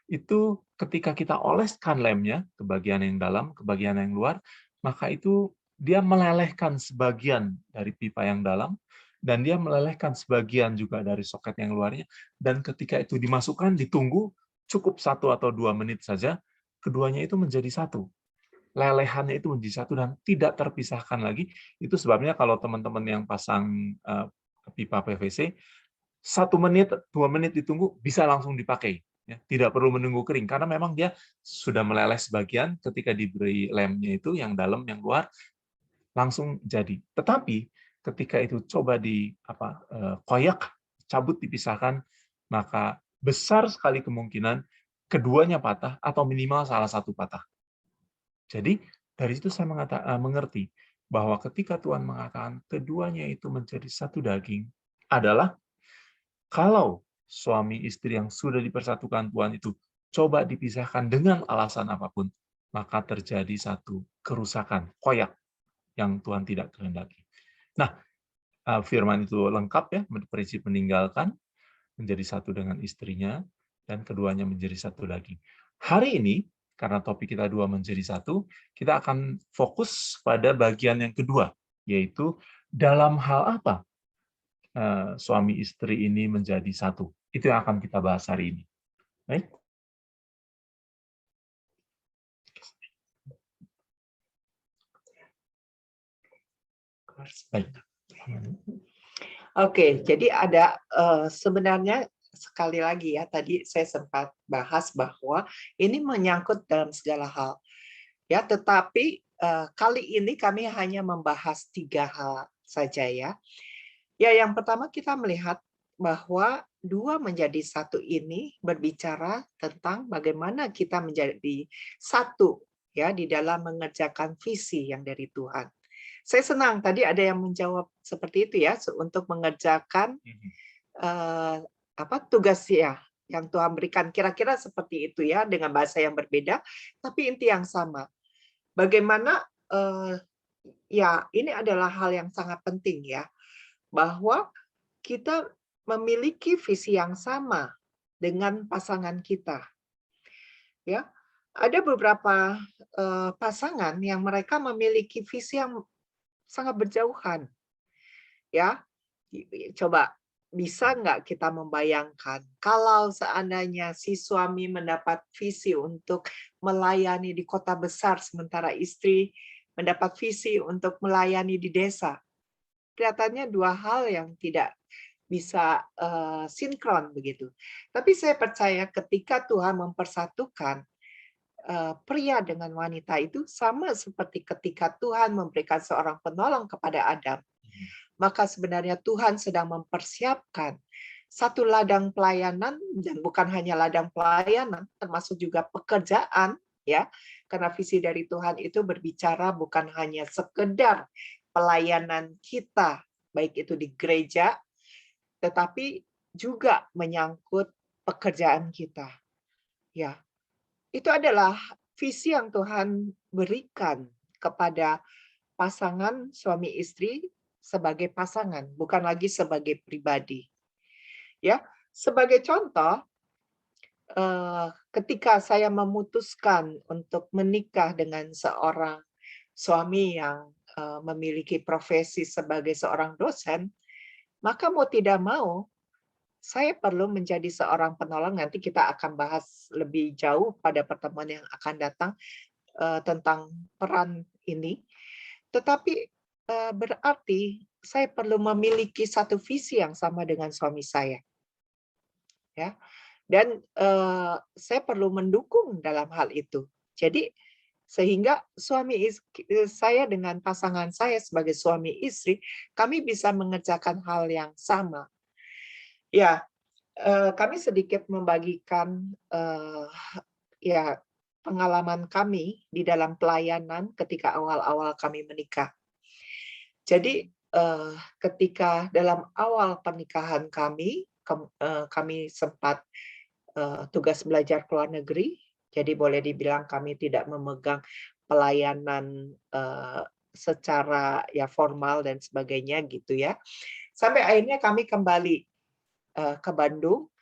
Itu ketika kita oleskan lemnya ke bagian yang dalam, ke bagian yang luar, maka itu dia melelehkan sebagian dari pipa yang dalam, dan dia melelehkan sebagian juga dari soket yang luarnya, dan ketika itu dimasukkan, ditunggu cukup 1 atau 2 menit saja, keduanya itu menjadi satu. Lelehannya itu menjadi satu dan tidak terpisahkan lagi. Itu sebabnya kalau teman-teman yang pasang pipa PVC, 1 menit, 2 menit ditunggu, bisa langsung dipakai. Ya, tidak perlu menunggu kering, karena memang dia sudah meleleh sebagian ketika diberi lemnya itu, yang dalam, yang luar, langsung jadi. Tetapi ketika itu coba koyak, cabut, dipisahkan, maka besar sekali kemungkinan keduanya patah atau minimal salah satu patah. Jadi dari situ saya mengerti bahwa ketika Tuhan mengatakan keduanya itu menjadi satu daging, adalah kalau suami istri yang sudah dipersatukan Tuhan itu coba dipisahkan dengan alasan apapun, maka terjadi satu kerusakan, koyak, yang Tuhan tidak kehendaki. Nah, firman itu lengkap ya, prinsip meninggalkan, menjadi satu dengan istrinya, dan keduanya menjadi satu daging. Hari ini, karena topik kita 2 menjadi satu, kita akan fokus pada bagian yang kedua, yaitu dalam hal apa suami istri ini menjadi satu. Itu yang akan kita bahas hari ini. Baik. Baik. Oke, jadi ada sebenarnya sekali lagi ya, tadi saya sempat bahas bahwa ini menyangkut dalam segala hal. Ya, tetapi kali ini kami hanya membahas 3 hal saja ya. Ya, yang pertama kita melihat bahwa 2 menjadi satu ini berbicara tentang bagaimana kita menjadi satu ya di dalam mengerjakan visi yang dari Tuhan. Saya senang tadi ada yang menjawab seperti itu ya, untuk mengerjakan tugas ya, yang Tuhan berikan. Kira-kira seperti itu ya, dengan bahasa yang berbeda, tapi inti yang sama. Bagaimana ya ini adalah hal yang sangat penting ya, bahwa kita memiliki visi yang sama dengan pasangan kita. Ya, ada beberapa pasangan yang mereka memiliki visi yang sangat berjauhan. Ya, coba bisa nggak kita membayangkan kalau seandainya si suami mendapat visi untuk melayani di kota besar sementara istri mendapat visi untuk melayani di desa. Kelihatannya dua hal yang tidak bisa sinkron begitu. Tapi saya percaya ketika Tuhan mempersatukan pria dengan wanita itu sama seperti ketika Tuhan memberikan seorang penolong kepada Adam. Maka sebenarnya Tuhan sedang mempersiapkan satu ladang pelayanan, dan bukan hanya ladang pelayanan, termasuk juga pekerjaan, ya, karena visi dari Tuhan itu berbicara bukan hanya sekedar pelayanan kita, baik itu di gereja, tetapi juga menyangkut pekerjaan kita. Ya, itu adalah visi yang Tuhan berikan kepada pasangan suami istri sebagai pasangan, bukan lagi sebagai pribadi. Ya, sebagai contoh, ketika saya memutuskan untuk menikah dengan seorang suami yang memiliki profesi sebagai seorang dosen, maka mau tidak mau saya perlu menjadi seorang penolong. Nanti kita akan bahas lebih jauh pada pertemuan yang akan datang tentang peran ini. Tetapi berarti saya perlu memiliki satu visi yang sama dengan suami saya. Ya. Dan saya perlu mendukung dalam hal itu. Jadi sehingga saya dengan pasangan saya sebagai suami istri, kami bisa mengerjakan hal yang sama. Ya, kami sedikit membagikan ya pengalaman kami di dalam pelayanan ketika awal-awal kami menikah. Jadi ketika dalam awal pernikahan kami sempat tugas belajar ke luar negeri, jadi boleh dibilang kami tidak memegang pelayanan secara ya formal dan sebagainya gitu ya. Sampai akhirnya kami kembali ke Bandung,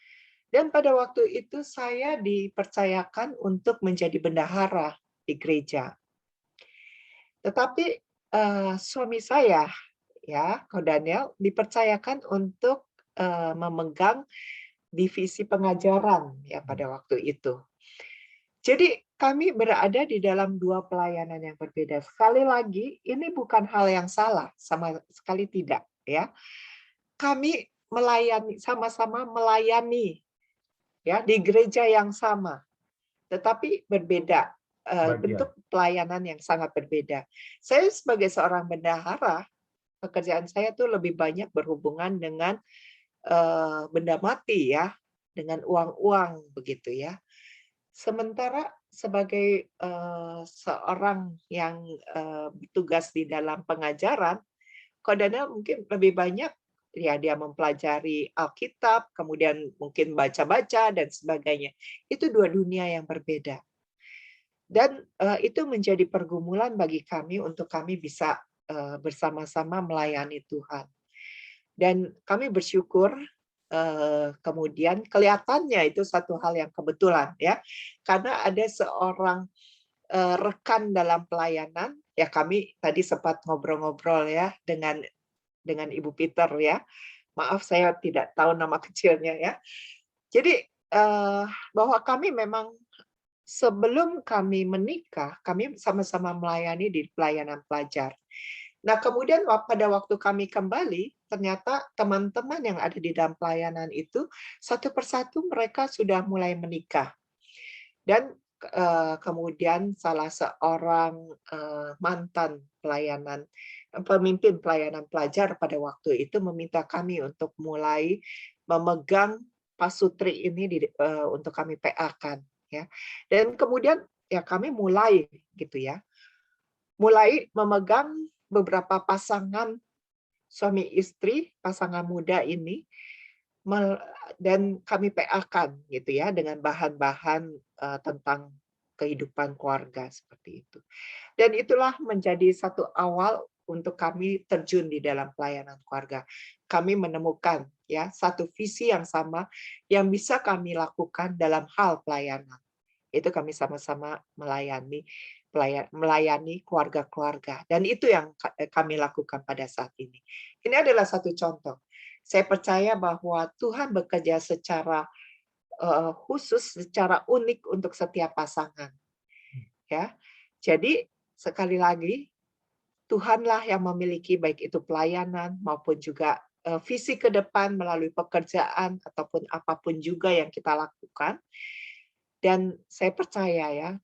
dan pada waktu itu saya dipercayakan untuk menjadi bendahara di gereja. Tetapi suami saya, ya, Ko Daniel, dipercayakan untuk memegang divisi pengajaran ya pada waktu itu. Jadi kami berada di dalam dua pelayanan yang berbeda. Sekali lagi, ini bukan hal yang salah, sama sekali tidak, ya. Kami melayani, sama-sama melayani ya di gereja yang sama, tetapi berbeda. Bentuk pelayanan yang sangat berbeda. Saya sebagai seorang bendahara, pekerjaan saya tuh lebih banyak berhubungan dengan benda mati ya, dengan uang-uang begitu ya. Sementara sebagai seorang yang bertugas di dalam pengajaran, Ko Daniel mungkin lebih banyak ya dia mempelajari Alkitab, kemudian mungkin baca-baca dan sebagainya. Itu dua dunia yang berbeda. Dan itu menjadi pergumulan bagi kami untuk kami bisa bersama-sama melayani Tuhan. Dan kami bersyukur kemudian kelihatannya itu satu hal yang kebetulan ya, karena ada seorang rekan dalam pelayanan ya, kami tadi sempat ngobrol-ngobrol ya dengan Ibu Peter ya. Maaf saya tidak tahu nama kecilnya ya. Jadi bahwa kami memang sebelum kami menikah, kami sama-sama melayani di pelayanan pelajar. Nah, kemudian pada waktu kami kembali, ternyata teman-teman yang ada di dalam pelayanan itu, satu persatu mereka sudah mulai menikah. Dan kemudian salah seorang mantan pemimpin pelayanan pelajar pada waktu itu meminta kami untuk mulai memegang pasutri ini untuk kami PA-kan. Ya. Dan kemudian ya kami mulai gitu ya, mulai memegang beberapa pasangan suami istri, pasangan muda ini, dan kami PA-kan gitu ya dengan bahan-bahan tentang kehidupan keluarga seperti itu. Dan itulah menjadi satu awal untuk kami terjun di dalam pelayanan keluarga. Kami menemukan ya satu visi yang sama yang bisa kami lakukan dalam hal pelayanan. Itu kami sama-sama melayani keluarga-keluarga, dan itu yang kami lakukan pada saat ini. Ini adalah satu contoh. Saya percaya bahwa Tuhan bekerja secara khusus, secara unik untuk setiap pasangan. Ya, jadi sekali lagi Tuhanlah yang memiliki baik itu pelayanan maupun juga visi ke depan melalui pekerjaan ataupun apapun juga yang kita lakukan. Dan saya percaya ya,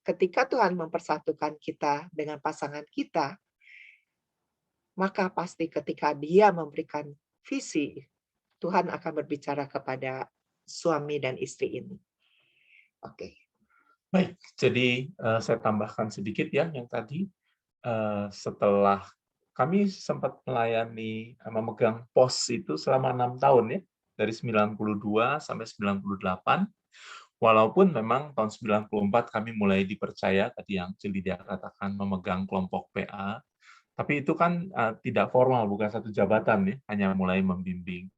ketika Tuhan mempersatukan kita dengan pasangan kita, maka pasti ketika Dia memberikan visi, Tuhan akan berbicara kepada suami dan istri ini. Oke. Baik, jadi saya tambahkan sedikit ya yang tadi. Setelah kami sempat memegang pos itu selama 6 tahun ya, dari 92 sampai 98. Walaupun memang tahun 94 kami mulai dipercaya, tadi yang Celidia katakan memegang kelompok PA, tapi itu kan tidak formal, bukan satu jabatan ya, hanya mulai membimbing.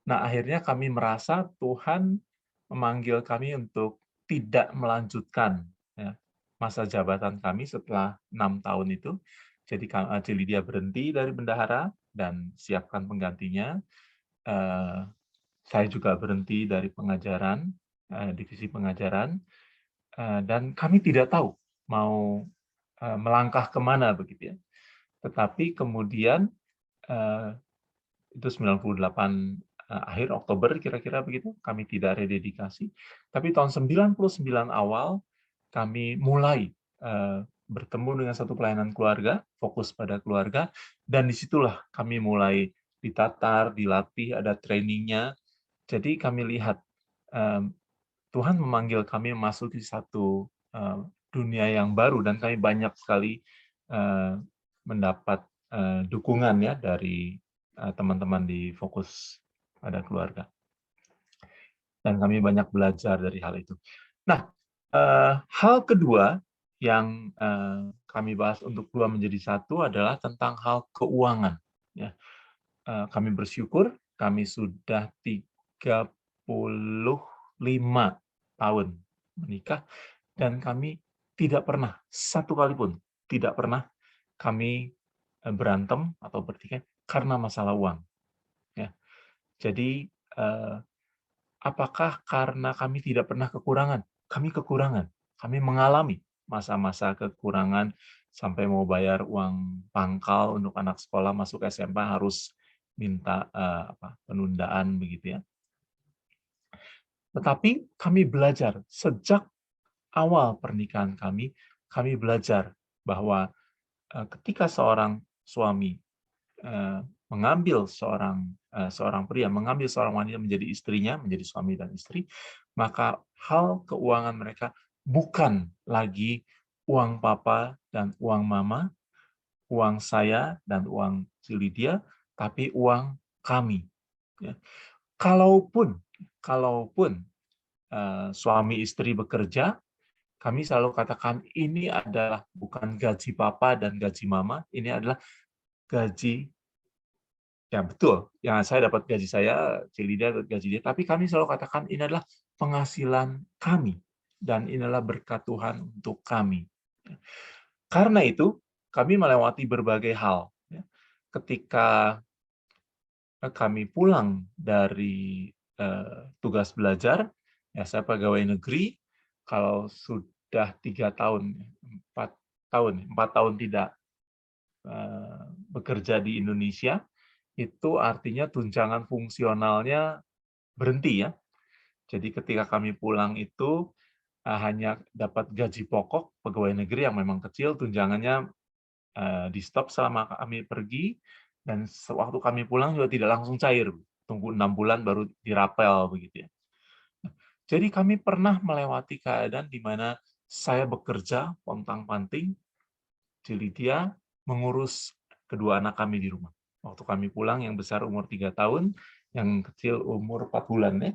Nah, akhirnya kami merasa Tuhan memanggil kami untuk tidak melanjutkan ya, masa jabatan kami setelah 6 tahun itu. Jadi Celidia berhenti dari bendahara dan siapkan penggantinya. Saya juga berhenti dari pengajaran, divisi pengajaran, dan kami tidak tahu mau melangkah kemana begitu ya. Tetapi kemudian itu 98 akhir Oktober kira-kira begitu, kami tidak rededikasi. Tapi tahun 99 awal kami mulai bertemu dengan satu pelayanan keluarga, fokus pada keluarga, dan disitulah kami mulai ditatar, dilatih, ada trainingnya. Jadi kami lihat Tuhan memanggil kami memasuki satu dunia yang baru, dan kami banyak sekali mendapat dukungan ya dari teman-teman di fokus pada keluarga. Dan kami banyak belajar dari hal itu. Nah, hal kedua yang kami bahas untuk dua menjadi satu adalah tentang hal keuangan. Ya. Kami bersyukur kami sudah 35 tahun menikah, dan kami tidak pernah, satu kali pun, tidak pernah kami berantem atau bertikai karena masalah uang. Ya. Jadi, apakah karena kami tidak pernah kekurangan? Kami kekurangan. Kami mengalami masa-masa kekurangan sampai mau bayar uang pangkal untuk anak sekolah masuk SMA harus minta penundaan begitu ya. Tetapi kami belajar sejak awal pernikahan kami belajar bahwa ketika seorang suami mengambil seorang pria, mengambil seorang wanita menjadi istrinya, menjadi suami dan istri, maka hal keuangan mereka bukan lagi uang papa dan uang mama, uang saya dan uang Celidia, tapi uang kami. Ya. Kalaupun suami istri bekerja, kami selalu katakan ini adalah bukan gaji papa dan gaji mama, ini adalah gaji, ya betul, yang saya dapat gaji saya, Celidia dapat gaji dia, tapi kami selalu katakan ini adalah penghasilan kami, dan inilah berkat Tuhan untuk kami. Karena itu, kami melewati berbagai hal. Ketika kami pulang dari tugas belajar, ya saya pegawai negeri, kalau sudah 3 tahun, 4 tahun tidak bekerja di Indonesia, itu artinya tunjangan fungsionalnya berhenti ya. Jadi ketika kami pulang itu hanya dapat gaji pokok pegawai negeri yang memang kecil, tunjangannya di stop selama kami pergi, dan sewaktu kami pulang juga tidak langsung cair, tunggu 6 bulan baru dirapel begitu ya. Jadi kami pernah melewati keadaan di mana saya bekerja pontang-panting, Celidia mengurus kedua anak kami di rumah. Waktu kami pulang yang besar umur 3 tahun, yang kecil umur 4 bulan ya.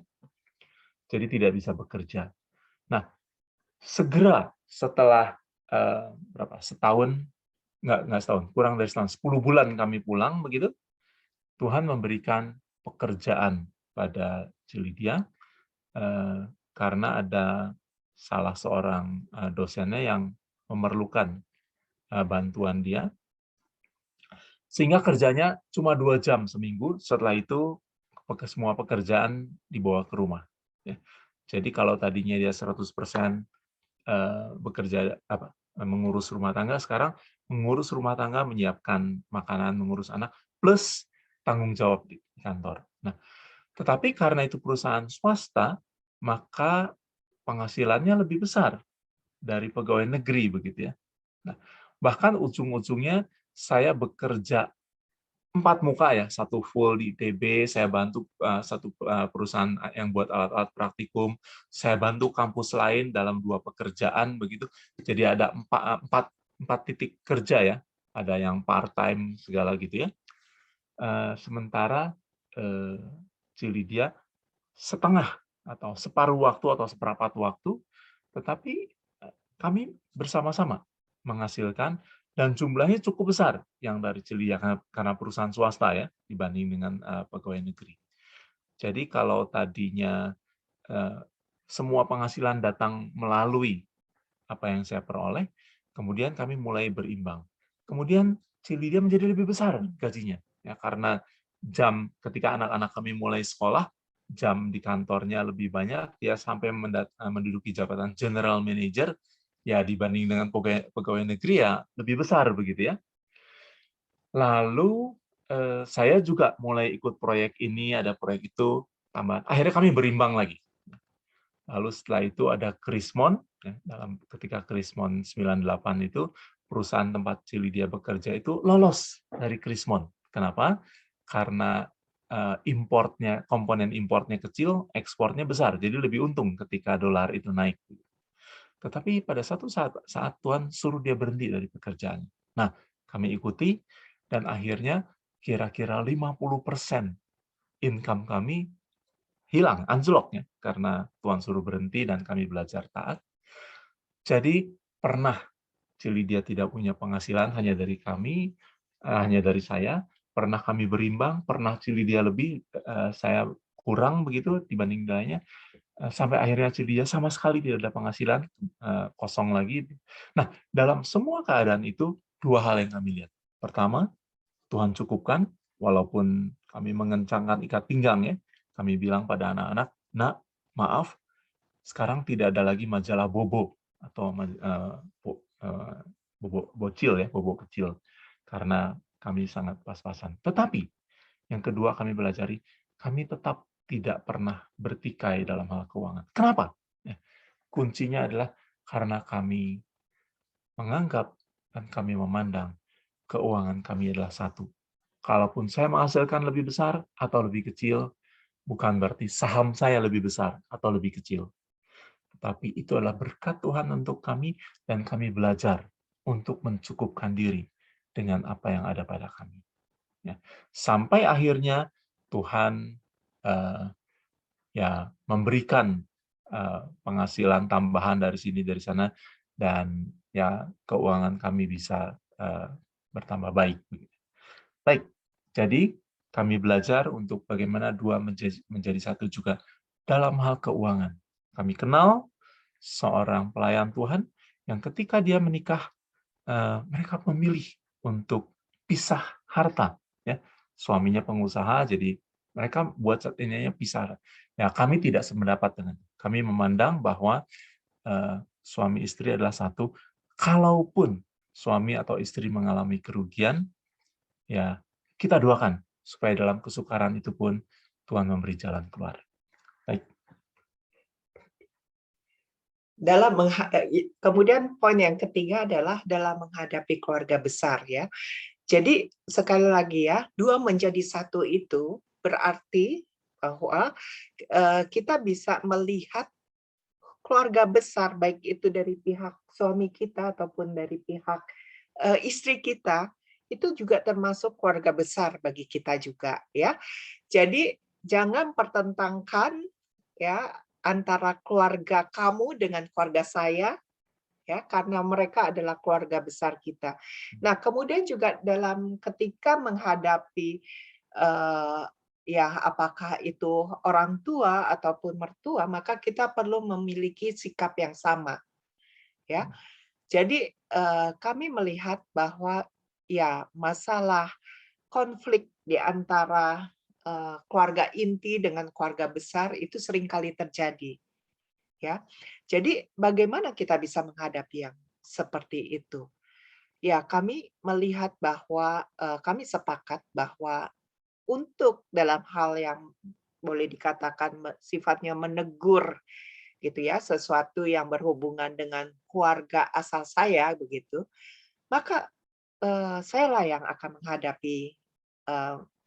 Jadi tidak bisa bekerja. Nah, segera setelah setahun, nggak setahun, kurang dari setahun, 10 bulan kami pulang begitu, Tuhan memberikan pekerjaan pada Cilidia karena ada salah seorang dosennya yang memerlukan bantuan dia, sehingga kerjanya cuma 2 jam seminggu. Setelah itu semua pekerjaan dibawa ke rumah. Ya. Jadi kalau tadinya dia 100% bekerja mengurus rumah tangga, sekarang mengurus rumah tangga, menyiapkan makanan, mengurus anak, plus tanggung jawab di kantor. Nah, tetapi karena itu perusahaan swasta, maka penghasilannya lebih besar dari pegawai negeri begitu ya. Nah, bahkan ujung-ujungnya saya bekerja 4 muka ya, 1 full di ITB, saya bantu satu perusahaan yang buat alat-alat praktikum, saya bantu kampus lain dalam 2 pekerjaan begitu. Jadi ada 4 titik kerja ya, ada yang part time segala gitu ya. Sementara Cilidia setengah atau separuh waktu atau seperempat waktu, tetapi kami bersama-sama menghasilkan, dan jumlahnya cukup besar yang dari Cilidia karena perusahaan swasta ya dibanding dengan pegawai negeri. Jadi kalau tadinya semua penghasilan datang melalui apa yang saya peroleh, kemudian kami mulai berimbang. Kemudian Cilidia menjadi lebih besar gajinya ya, karena jam ketika anak-anak kami mulai sekolah, jam di kantornya lebih banyak, dia sampai menduduki jabatan general manager. Ya dibanding dengan pegawai negeri ya lebih besar begitu ya. Lalu saya juga mulai ikut proyek ini, ada proyek itu, tambah. Akhirnya kami berimbang lagi. Lalu setelah itu ada Krismon, ya, ketika Krismon 98 itu perusahaan tempat Cilidia bekerja itu lolos dari Krismon. Kenapa? Karena importnya, komponen importnya kecil, ekspornya besar, jadi lebih untung ketika dolar itu naik. Tetapi pada satu saat Tuhan suruh dia berhenti dari pekerjaannya. Nah, kami ikuti, dan akhirnya kira-kira 50% income kami hilang, anjlok ya, karena Tuhan suruh berhenti dan kami belajar taat. Jadi pernah Cilidia tidak punya penghasilan hanya dari kami, hanya dari saya, pernah kami berimbang, pernah Cilidia lebih, saya kurang begitu dibanding lainnya. Sampai akhirnya Cilidia sama sekali tidak ada penghasilan, kosong lagi. Nah, dalam semua keadaan itu, 2 hal yang kami lihat. Pertama, Tuhan cukupkan, walaupun kami mengencangkan ikat pinggang ya. Kami bilang pada anak-anak, "Nak, maaf, sekarang tidak ada lagi majalah Bobo atau Bobo bocil ya, Bobo kecil, karena kami sangat pas-pasan." Tetapi yang kedua kami belajari, kami tetap tidak pernah bertikai dalam hal keuangan. Kenapa? Kuncinya adalah karena kami menganggap dan kami memandang keuangan kami adalah satu. Kalaupun saya menghasilkan lebih besar atau lebih kecil, bukan berarti saham saya lebih besar atau lebih kecil. Tetapi itu adalah berkat Tuhan untuk kami, dan kami belajar untuk mencukupkan diri dengan apa yang ada pada kami. Ya. Sampai akhirnya Tuhan ya memberikan penghasilan tambahan dari sini dari sana, dan ya keuangan kami bisa bertambah baik. Baik, jadi kami belajar untuk bagaimana 2 menjadi 1 juga dalam hal keuangan. Kami kenal seorang pelayan Tuhan yang ketika dia menikah, mereka memilih untuk pisah harta. Ya, suaminya pengusaha, jadi mereka buat ininya pisah. Ya, kami tidak sependapat dengan. Kami memandang bahwa suami istri adalah satu. Kalaupun suami atau istri mengalami kerugian, ya kita doakan supaya dalam kesukaran itu pun Tuhan memberi jalan keluar. Baik. Kemudian poin yang ketiga adalah dalam menghadapi keluarga besar ya. Jadi sekali lagi ya, 2 menjadi 1 itu berarti bahwa kita bisa melihat keluarga besar, baik itu dari pihak suami kita ataupun dari pihak istri kita, itu juga termasuk keluarga besar bagi kita juga ya. Jadi jangan pertentangkan ya antara keluarga kamu dengan keluarga saya, ya, karena mereka adalah keluarga besar kita. Nah, kemudian juga dalam ketika menghadapi ya apakah itu orang tua ataupun mertua, maka kita perlu memiliki sikap yang sama, ya. Jadi kami melihat bahwa ya masalah konflik di antara keluarga inti dengan keluarga besar itu seringkali terjadi, ya. Jadi bagaimana kita bisa menghadapi yang seperti itu? Ya, kami melihat bahwa kami sepakat bahwa untuk dalam hal yang boleh dikatakan sifatnya menegur gitu ya, sesuatu yang berhubungan dengan keluarga asal saya begitu, maka sayalah yang akan menghadapi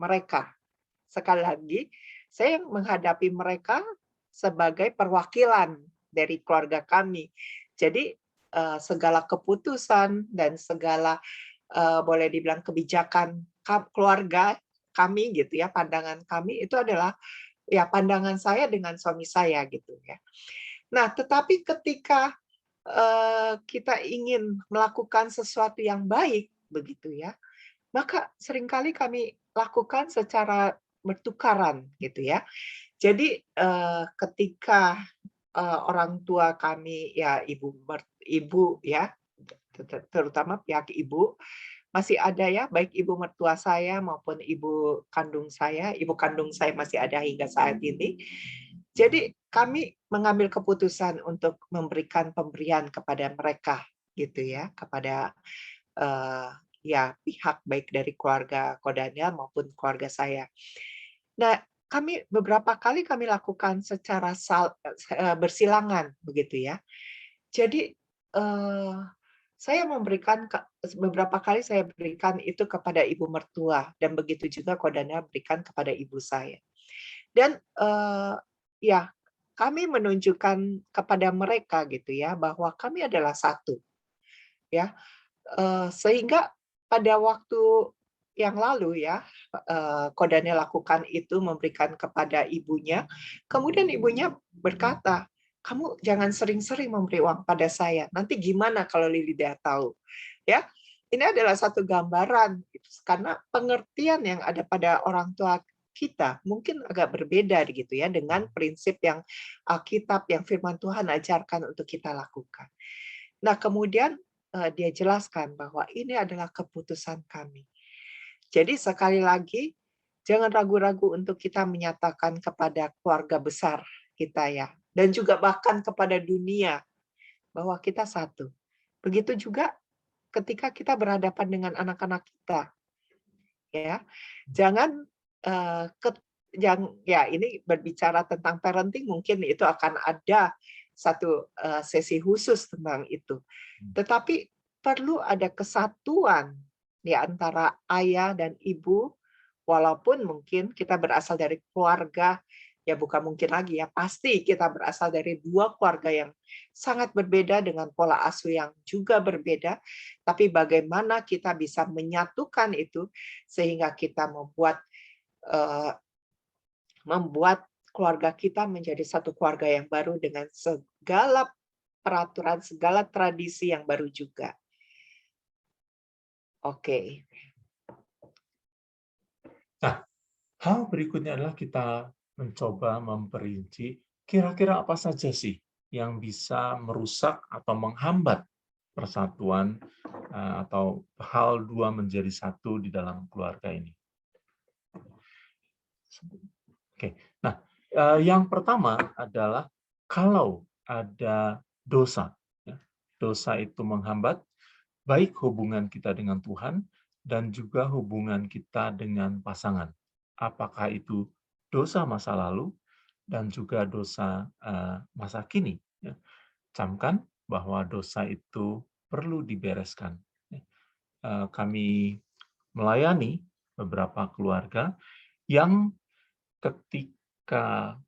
mereka. Sekali lagi, saya menghadapi mereka sebagai perwakilan dari keluarga kami. Jadi segala keputusan dan segala boleh dibilang kebijakan keluarga kami gitu ya, pandangan kami itu adalah ya pandangan saya dengan suami saya gitu ya. Nah, tetapi ketika kita ingin melakukan sesuatu yang baik begitu ya, maka seringkali kami lakukan secara bertukaran gitu ya. Jadi ketika orang tua kami ya ibu ya, terutama pihak ibu masih ada ya, baik ibu mertua saya maupun ibu kandung saya masih ada hingga saat ini. Jadi kami mengambil keputusan untuk memberikan pemberian kepada mereka gitu ya, kepada ya pihak baik dari keluarga Ko Daniel maupun keluarga saya. Nah, beberapa kali kami lakukan secara bersilangan begitu ya. Jadi saya memberikan beberapa kali saya berikan itu kepada ibu mertua dan begitu juga Ko Daniel berikan kepada ibu saya. Dan ya kami menunjukkan kepada mereka gitu ya bahwa kami adalah satu. Ya. Sehingga pada waktu yang lalu ya, Ko Daniel lakukan itu memberikan kepada ibunya, kemudian ibunya berkata, "Kamu jangan sering-sering memberi uang pada saya. Nanti gimana kalau Lilia tahu?" Ya. Ini adalah satu gambaran karena pengertian yang ada pada orang tua kita mungkin agak berbeda gitu ya dengan prinsip yang Alkitab yang firman Tuhan ajarkan untuk kita lakukan. Nah, kemudian dia jelaskan bahwa ini adalah keputusan kami. Jadi sekali lagi, jangan ragu-ragu untuk kita menyatakan kepada keluarga besar kita ya, dan juga bahkan kepada dunia bahwa kita satu. Begitu juga ketika kita berhadapan dengan anak-anak kita, ya, jangan ya ini berbicara tentang parenting mungkin itu akan ada satu sesi khusus tentang itu. Tetapi perlu ada kesatuan di antara ayah dan ibu, walaupun mungkin kita berasal dari keluarga, ya bukan mungkin lagi ya, pasti kita berasal dari dua keluarga yang sangat berbeda dengan pola asuh yang juga berbeda, tapi bagaimana kita bisa menyatukan itu sehingga kita membuat keluarga kita menjadi satu keluarga yang baru dengan segala peraturan, segala tradisi yang baru juga. Oke. Nah, hal berikutnya adalah kita mencoba memperinci kira-kira apa saja sih yang bisa merusak atau menghambat persatuan atau hal dua menjadi satu di dalam keluarga ini. Oke, nah yang pertama adalah kalau ada dosa, dosa itu menghambat baik hubungan kita dengan Tuhan dan juga hubungan kita dengan pasangan. Apakah itu dosa masa lalu dan juga dosa masa kini. Camkan bahwa dosa itu perlu dibereskan. Kami melayani beberapa keluarga yang ketika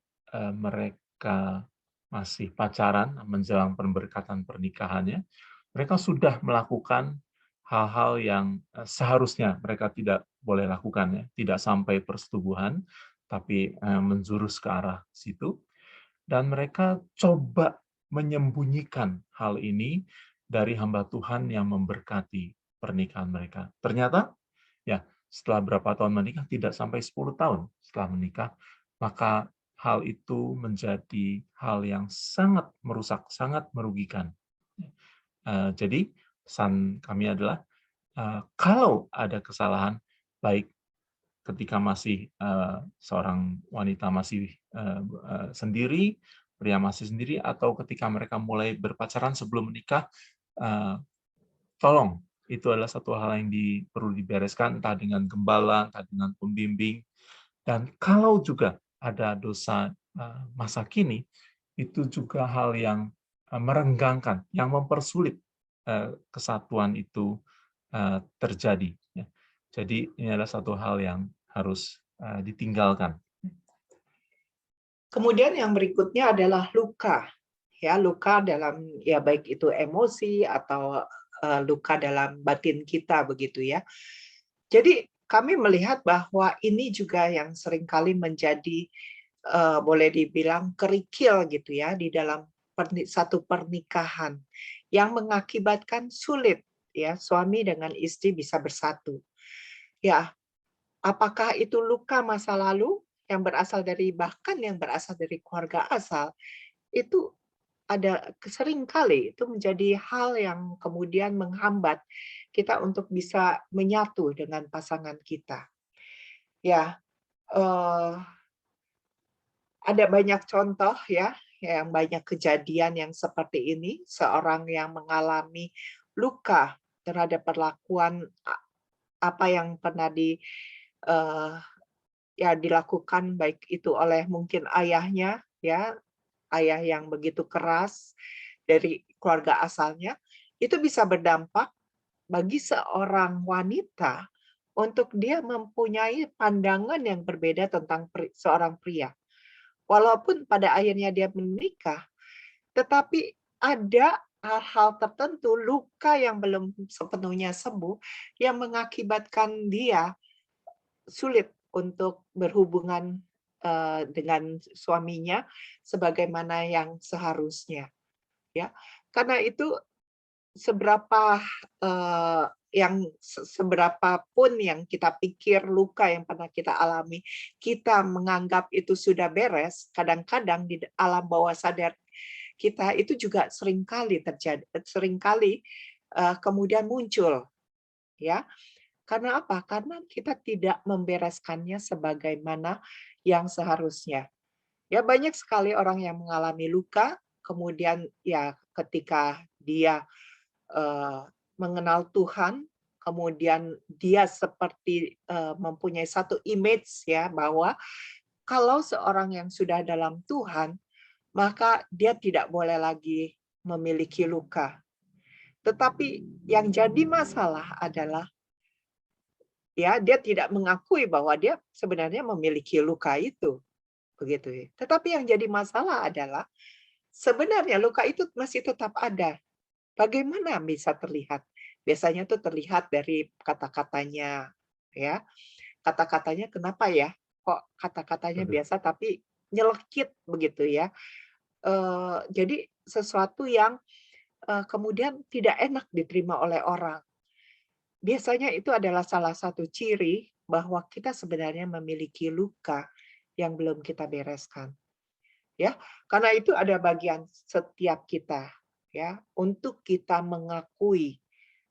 mereka masih pacaran menjelang pemberkatan pernikahannya, mereka sudah melakukan hal-hal yang seharusnya mereka tidak boleh lakukan, ya, tidak sampai persetubuhan, tapi menjurus ke arah situ. Dan mereka coba menyembunyikan hal ini dari hamba Tuhan yang memberkati pernikahan mereka. Ternyata, ya setelah berapa tahun menikah, tidak sampai 10 tahun setelah menikah, maka hal itu menjadi hal yang sangat merusak, sangat merugikan. Jadi, pesan kami adalah, kalau ada kesalahan, baik ketika masih seorang wanita masih sendiri, pria masih sendiri, atau ketika mereka mulai berpacaran sebelum menikah, tolong, itu adalah satu hal yang perlu dibereskan, entah dengan gembala, entah dengan pembimbing. Dan kalau juga ada dosa masa kini, itu juga hal yang merenggangkan, yang mempersulit kesatuan itu terjadi. Jadi ini adalah satu hal yang harus ditinggalkan. Kemudian yang berikutnya adalah luka. Ya, luka dalam ya baik itu emosi atau luka dalam batin kita begitu ya. Jadi kami melihat bahwa ini juga yang seringkali menjadi boleh dibilang kerikil gitu ya di dalam satu pernikahan yang mengakibatkan sulit ya suami dengan istri bisa bersatu. Ya, apakah itu luka masa lalu yang berasal dari keluarga asal, itu ada seringkali itu menjadi hal yang kemudian menghambat kita untuk bisa menyatu dengan pasangan kita. Ya, ada banyak contoh ya, yang banyak kejadian yang seperti ini, seorang yang mengalami luka terhadap perlakuan apa yang pernah dilakukan baik itu oleh mungkin ayahnya ya, ayah yang begitu keras dari keluarga asalnya, itu bisa berdampak bagi seorang wanita untuk dia mempunyai pandangan yang berbeda tentang seorang pria. Walaupun pada akhirnya dia menikah, tetapi ada hal-hal tertentu, luka yang belum sepenuhnya sembuh, yang mengakibatkan dia sulit untuk berhubungan dengan suaminya sebagaimana yang seharusnya. Ya, karena itu seberapa pun yang kita pikir luka yang pernah kita alami, kita menganggap itu sudah beres, kadang-kadang di alam bawah sadar kita itu juga seringkali terjadi, kemudian muncul, ya. Karena apa? Karena kita tidak membereskannya sebagaimana yang seharusnya. Ya, banyak sekali orang yang mengalami luka, kemudian ya ketika dia mengenal Tuhan, kemudian dia seperti mempunyai satu image ya bahwa kalau seorang yang sudah dalam Tuhan, maka dia tidak boleh lagi memiliki luka. Tetapi yang jadi masalah adalah ya dia tidak mengakui bahwa dia sebenarnya memiliki luka itu, begitu ya. Tetapi yang jadi masalah adalah sebenarnya luka itu masih tetap ada. Bagaimana bisa terlihat? Biasanya tuh terlihat dari kata-katanya, ya. Kata-katanya kenapa ya? Kok kata-katanya biasa tapi nyelekit begitu ya? Jadi sesuatu yang kemudian tidak enak diterima oleh orang. Biasanya itu adalah salah satu ciri bahwa kita sebenarnya memiliki luka yang belum kita bereskan. Ya, karena itu ada bagian setiap kita ya untuk kita mengakui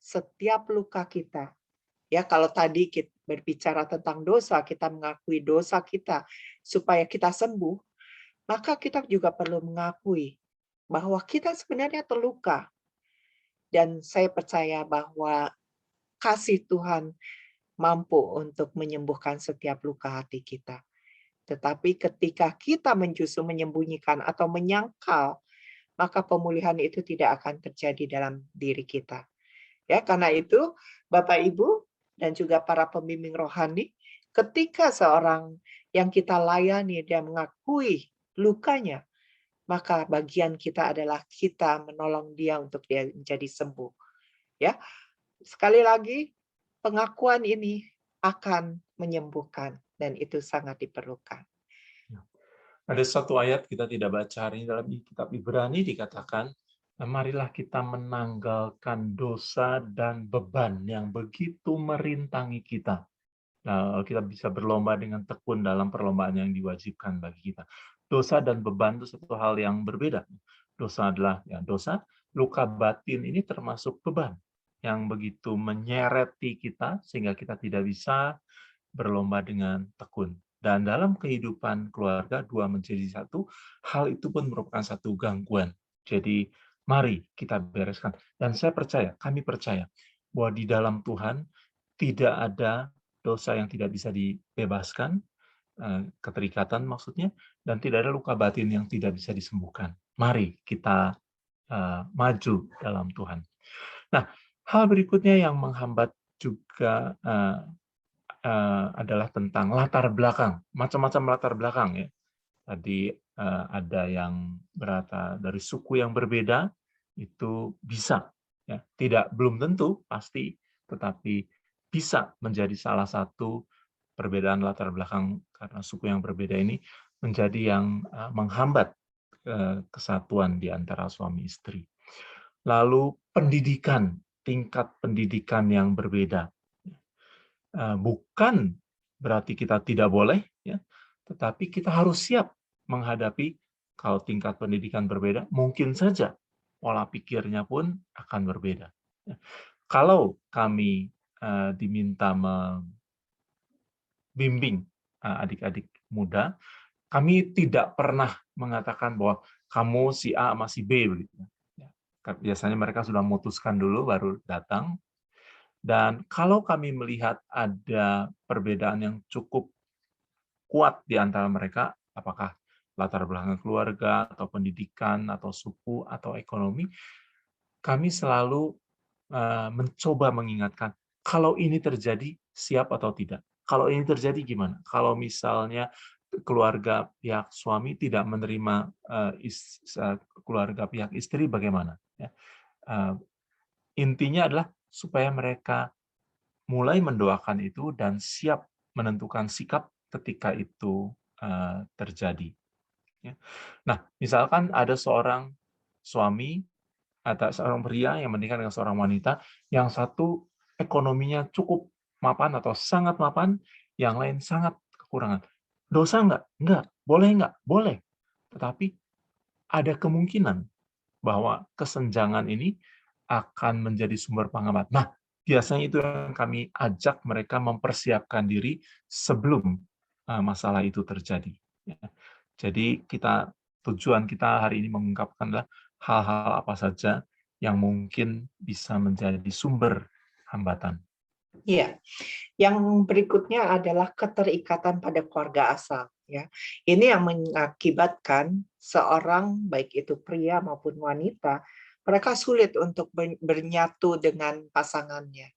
setiap luka kita. Ya, kalau tadi kita berbicara tentang dosa, kita mengakui dosa kita supaya kita sembuh, maka kita juga perlu mengakui bahwa kita sebenarnya terluka. Dan saya percaya bahwa kasih Tuhan mampu untuk menyembuhkan setiap luka hati kita. Tetapi ketika kita justru menyembunyikan atau menyangkal, maka pemulihan itu tidak akan terjadi dalam diri kita. Ya, karena itu Bapak Ibu dan juga para pembimbing rohani, ketika seorang yang kita layani dia mengakui lukanya, maka bagian kita adalah kita menolong dia untuk dia menjadi sembuh. Ya. Sekali lagi, pengakuan ini akan menyembuhkan, dan itu sangat diperlukan. Ada satu ayat kita tidak baca hari ini dalam kitab Ibrani, dikatakan, marilah kita menanggalkan dosa dan beban yang begitu merintangi kita. Nah, kita bisa berlomba dengan tekun dalam perlombaan yang diwajibkan bagi kita. Dosa dan beban itu satu hal yang berbeda. Dosa adalah dosa, luka batin ini termasuk beban yang begitu menyereti kita sehingga kita tidak bisa berlomba dengan tekun. Dan dalam kehidupan keluarga, dua menjadi satu, hal itu pun merupakan satu gangguan. Jadi, mari kita bereskan. Dan saya percaya, kami percaya, bahwa di dalam Tuhan tidak ada dosa yang tidak bisa dibebaskan, keterikatan maksudnya, dan tidak ada luka batin yang tidak bisa disembuhkan. Mari kita maju dalam Tuhan. Nah, hal berikutnya yang menghambat juga adalah tentang latar belakang, macam-macam latar belakang ya. Tadi ada yang berasal dari suku yang berbeda, itu bisa, ya. Belum tentu pasti, tetapi bisa menjadi salah satu perbedaan latar belakang karena suku yang berbeda ini menjadi yang menghambat kesatuan di antara suami istri. Lalu pendidikan, tingkat pendidikan yang berbeda. Bukan berarti kita tidak boleh, ya, tetapi kita harus siap menghadapi kalau tingkat pendidikan berbeda, mungkin saja pola pikirnya pun akan berbeda. Kalau kami diminta membimbing adik-adik muda, kami tidak pernah mengatakan bahwa kamu si A sama si B. Begitu. Biasanya mereka sudah memutuskan dulu, baru datang. Dan kalau kami melihat ada perbedaan yang cukup kuat di antara mereka, apakah latar belakang keluarga, atau pendidikan, atau suku, atau ekonomi, kami selalu mencoba mengingatkan, kalau ini terjadi, siap atau tidak. Kalau ini terjadi gimana? Kalau misalnya keluarga pihak suami tidak menerima keluarga pihak istri, bagaimana? Intinya adalah supaya mereka mulai mendoakan itu dan siap menentukan sikap ketika itu terjadi. Nah, misalkan ada seorang suami atau seorang pria yang menikah dengan seorang wanita, yang satu ekonominya cukup mapan atau sangat mapan, yang lain sangat kekurangan. Dosa nggak? Nggak. Boleh nggak? Boleh. Tetapi ada kemungkinan bahwa kesenjangan ini akan menjadi sumber penghambat. Nah, biasanya itu yang kami ajak mereka mempersiapkan diri sebelum masalah itu terjadi. Jadi tujuan kita hari ini mengungkapkan adalah hal-hal apa saja yang mungkin bisa menjadi sumber hambatan. Iya, yang berikutnya adalah keterikatan pada keluarga asal. Ya, ini yang mengakibatkan seorang baik itu pria maupun wanita, mereka sulit untuk bernyatu dengan pasangannya.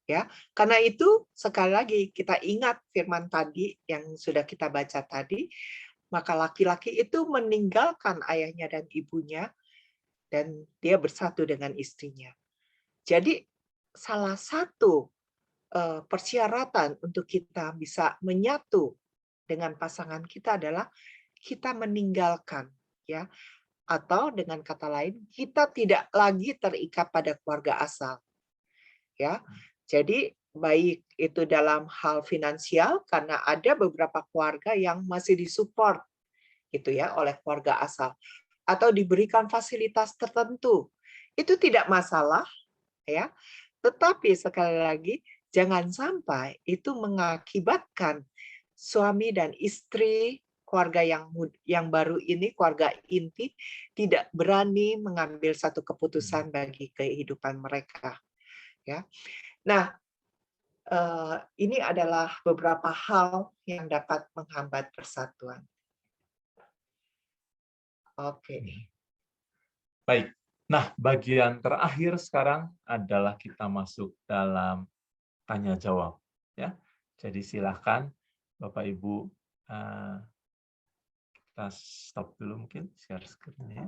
Ya, karena itu sekali lagi kita ingat firman tadi yang sudah kita baca tadi, maka laki-laki itu meninggalkan ayahnya dan ibunya dan dia bersatu dengan istrinya. Jadi salah satu persyaratan untuk kita bisa menyatu dengan pasangan kita adalah kita meninggalkan, ya, atau dengan kata lain kita tidak lagi terikat pada keluarga asal, ya. Jadi baik itu dalam hal finansial karena ada beberapa keluarga yang masih disupport gitu ya oleh keluarga asal atau diberikan fasilitas tertentu, itu tidak masalah, ya. Tetapi sekali lagi jangan sampai itu mengakibatkan suami dan istri keluarga yang baru ini, keluarga inti, tidak berani mengambil satu keputusan bagi kehidupan mereka. Ya, nah ini adalah beberapa hal yang dapat menghambat persatuan. Oke. Baik. Nah, bagian terakhir sekarang adalah kita masuk dalam tanya jawab, ya. Jadi silakan Bapak Ibu, kita stop dulu mungkin share screen-nya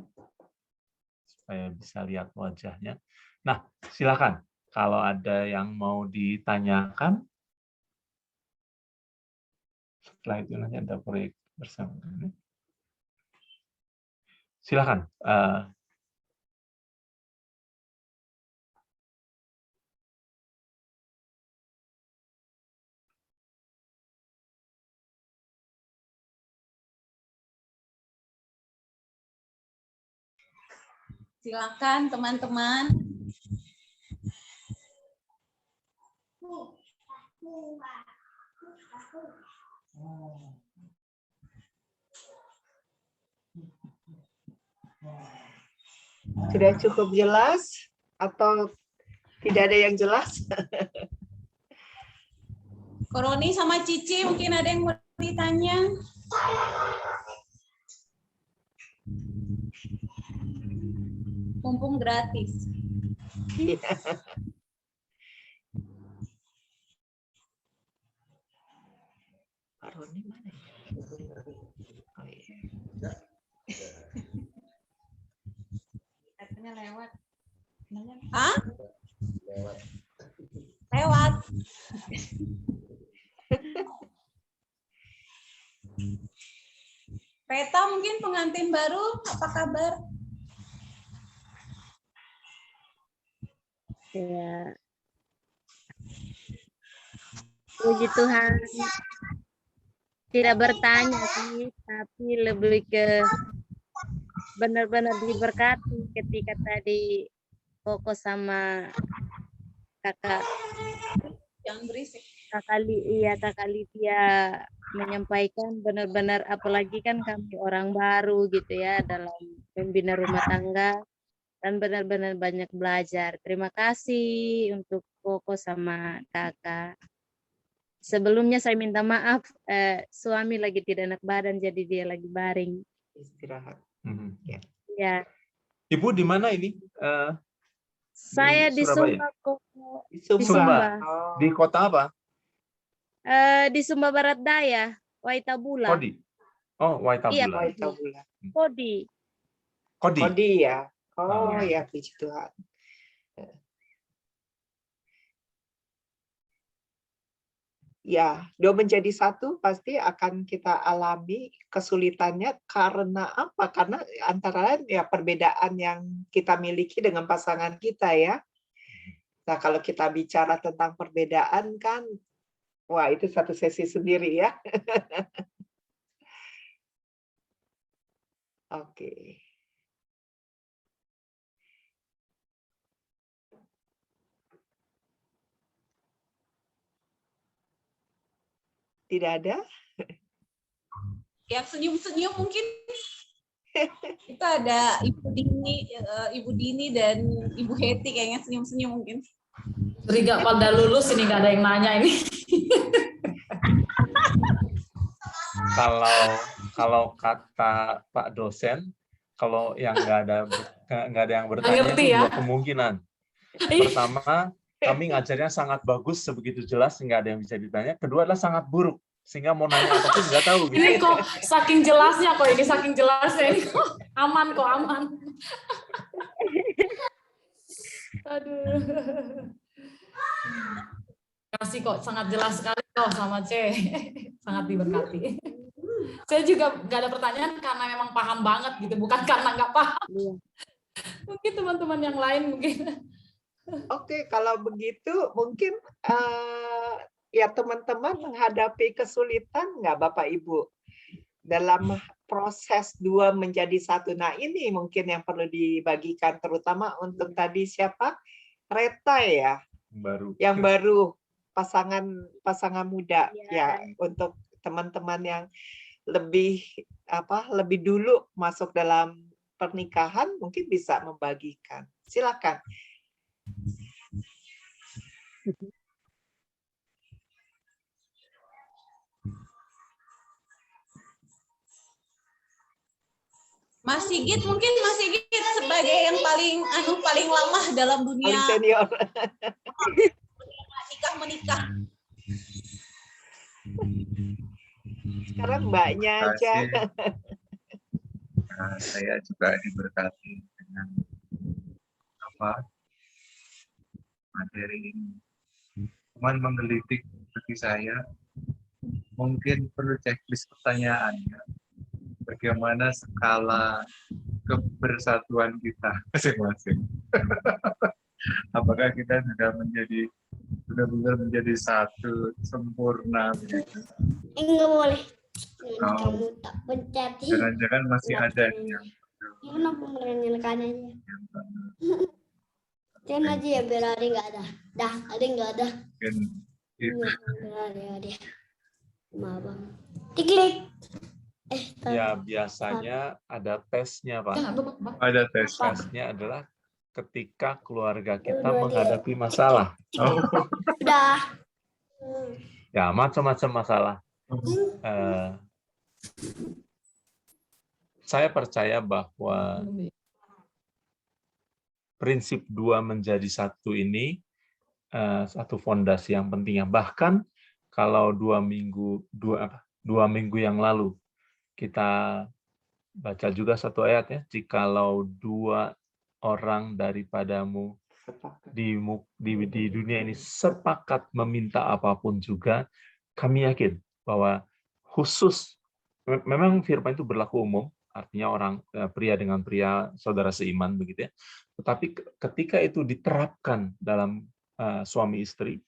supaya bisa lihat wajahnya. Nah, silakan kalau ada yang mau ditanyakan, Setelah itu nanti ada proyek bersama. Silakan. Silakan teman-teman. Sudah cukup jelas atau tidak ada yang jelas? Koroni sama Cici mungkin ada yang mau ditanya. Mumpung gratis. Pak Roni mana ya? Oh, iya. Katanya lewat. Hah? Lewat. Peta mungkin pengantin baru, apa kabar? Ya. Puji Tuhan. Tidak bertanya sih, tapi lebih ke benar-benar diberkati ketika tadi Koko sama kakak Jangan berisik. Kakak Lydia menyampaikan benar-benar, apalagi kan kami orang baru gitu ya dalam membina rumah tangga, dan benar-benar banyak belajar. Terima kasih untuk Koko sama kakak. Sebelumnya saya minta maaf, suami lagi tidak enak badan, jadi dia lagi baring. Istirahat. Ya. Ibu di mana ini? Saya di Surabaya? Sumba, Koko. Di Di Sumba. Sumba. Oh. Di kota apa? Di Sumba Barat Daya, Waitabula. Kodi. Oh, Waitabula. Iya, Waitabula. Kodi. Kodi. Kodi ya. Oh Oh. ya, puji Tuhan. Ya, dua menjadi satu pasti akan kita alami kesulitannya karena apa? Karena antara lain ya perbedaan yang kita miliki dengan pasangan kita ya. Nah, kalau kita bicara tentang perbedaan kan, wah itu satu sesi sendiri ya. Oke. Tidak ada? Yang senyum-senyum mungkin itu ada Ibu Dini dan Ibu Heti kayaknya senyum-senyum mungkin. Curiga pada lulus ini nggak ada yang nanya ini. Kalau kata Pak dosen, kalau yang nggak ada yang bertanya Ngerti itu ya? dua kemungkinan. Pertama, kami ngajarnya sangat bagus, sebegitu jelas nggak ada yang bisa ditanya. Kedua adalah sangat buruk, sehingga mau nanya apapun nggak tahu. Gitu. Ini kok saking jelasnya ini kok aman kok aman. Aduh. Kasih kok sangat jelas sekali kok sama C, sangat diberkati. Saya juga nggak ada pertanyaan karena memang paham banget gitu, bukan karena nggak paham. Mungkin teman-teman yang lain mungkin. Oke, kalau begitu mungkin ya teman-teman menghadapi kesulitan nggak Bapak Ibu dalam proses dua menjadi satu. Nah ini mungkin yang perlu dibagikan terutama untuk tadi siapa? Reta ya, yang baru pasangan muda ya, untuk teman-teman yang lebih dulu masuk dalam pernikahan mungkin bisa membagikan. Silakan. Mas Sigit mungkin sebagai yang paling lama dalam dunia paling senior menikah. Sekarang mbaknya aja. Nah, saya juga diberkati dengan materi ini. Cuman menggelitik bagi saya mungkin perlu checklist pertanyaan ya. Bagaimana skala kebersatuan kita masing-masing. Apakah kita sudah menjadi benar-benar menjadi satu sempurna begitu? Enggak boleh. Oh, Kamu tak pencet. jangan-jangan masih ada yang Kenapa menyalakan aja? Jangan aja ya biar ada nggak ada. Dah, ada nggak ada. mungkin itu. Biar ada. Maaf bang. Diklik. Ya, biasanya ada tesnya, Pak. Ada tes. Tesnya adalah ketika keluarga kita Dua, tiga. menghadapi masalah. Oh, Udah. Ya, macam-macam masalah. Saya percaya bahwa prinsip 2 menjadi 1 ini satu fondasi yang penting. Bahkan kalau 2 minggu yang lalu kita baca juga satu ayat ya, jikalau 2 orang daripadamu di dunia ini sepakat meminta apapun juga, kami yakin bahwa khusus, memang firman itu berlaku umum, artinya orang pria dengan pria, saudara seiman begitu ya. Tetapi ketika itu diterapkan dalam suami istri,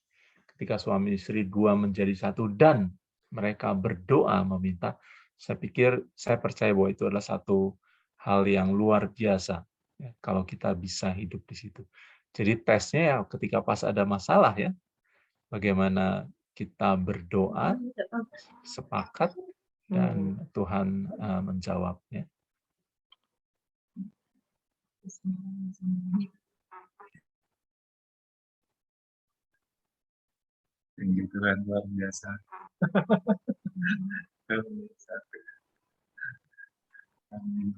ketika suami istri 2 menjadi 1 dan mereka berdoa meminta, saya percaya bahwa itu adalah satu hal yang luar biasa ya, kalau kita bisa hidup di situ. Jadi tesnya ya ketika pas ada masalah ya, bagaimana kita berdoa sepakat dan Tuhan menjawabnya. gitu kan luar biasa. Amin.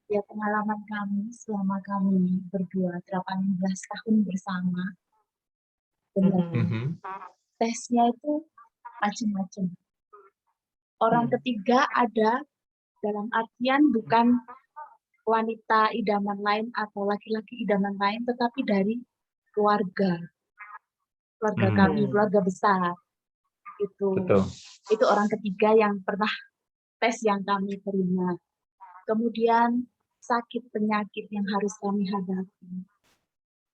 Ya, pengalaman kami selama kami berdua 18 tahun bersama, benar. Tesnya itu macam-macam. Orang ketiga ada dalam artian bukan wanita idaman lain atau laki-laki idaman lain, tetapi dari keluarga kami, keluarga besar. Itu orang ketiga yang pernah tes yang kami terima. Kemudian sakit penyakit yang harus kami hadapi.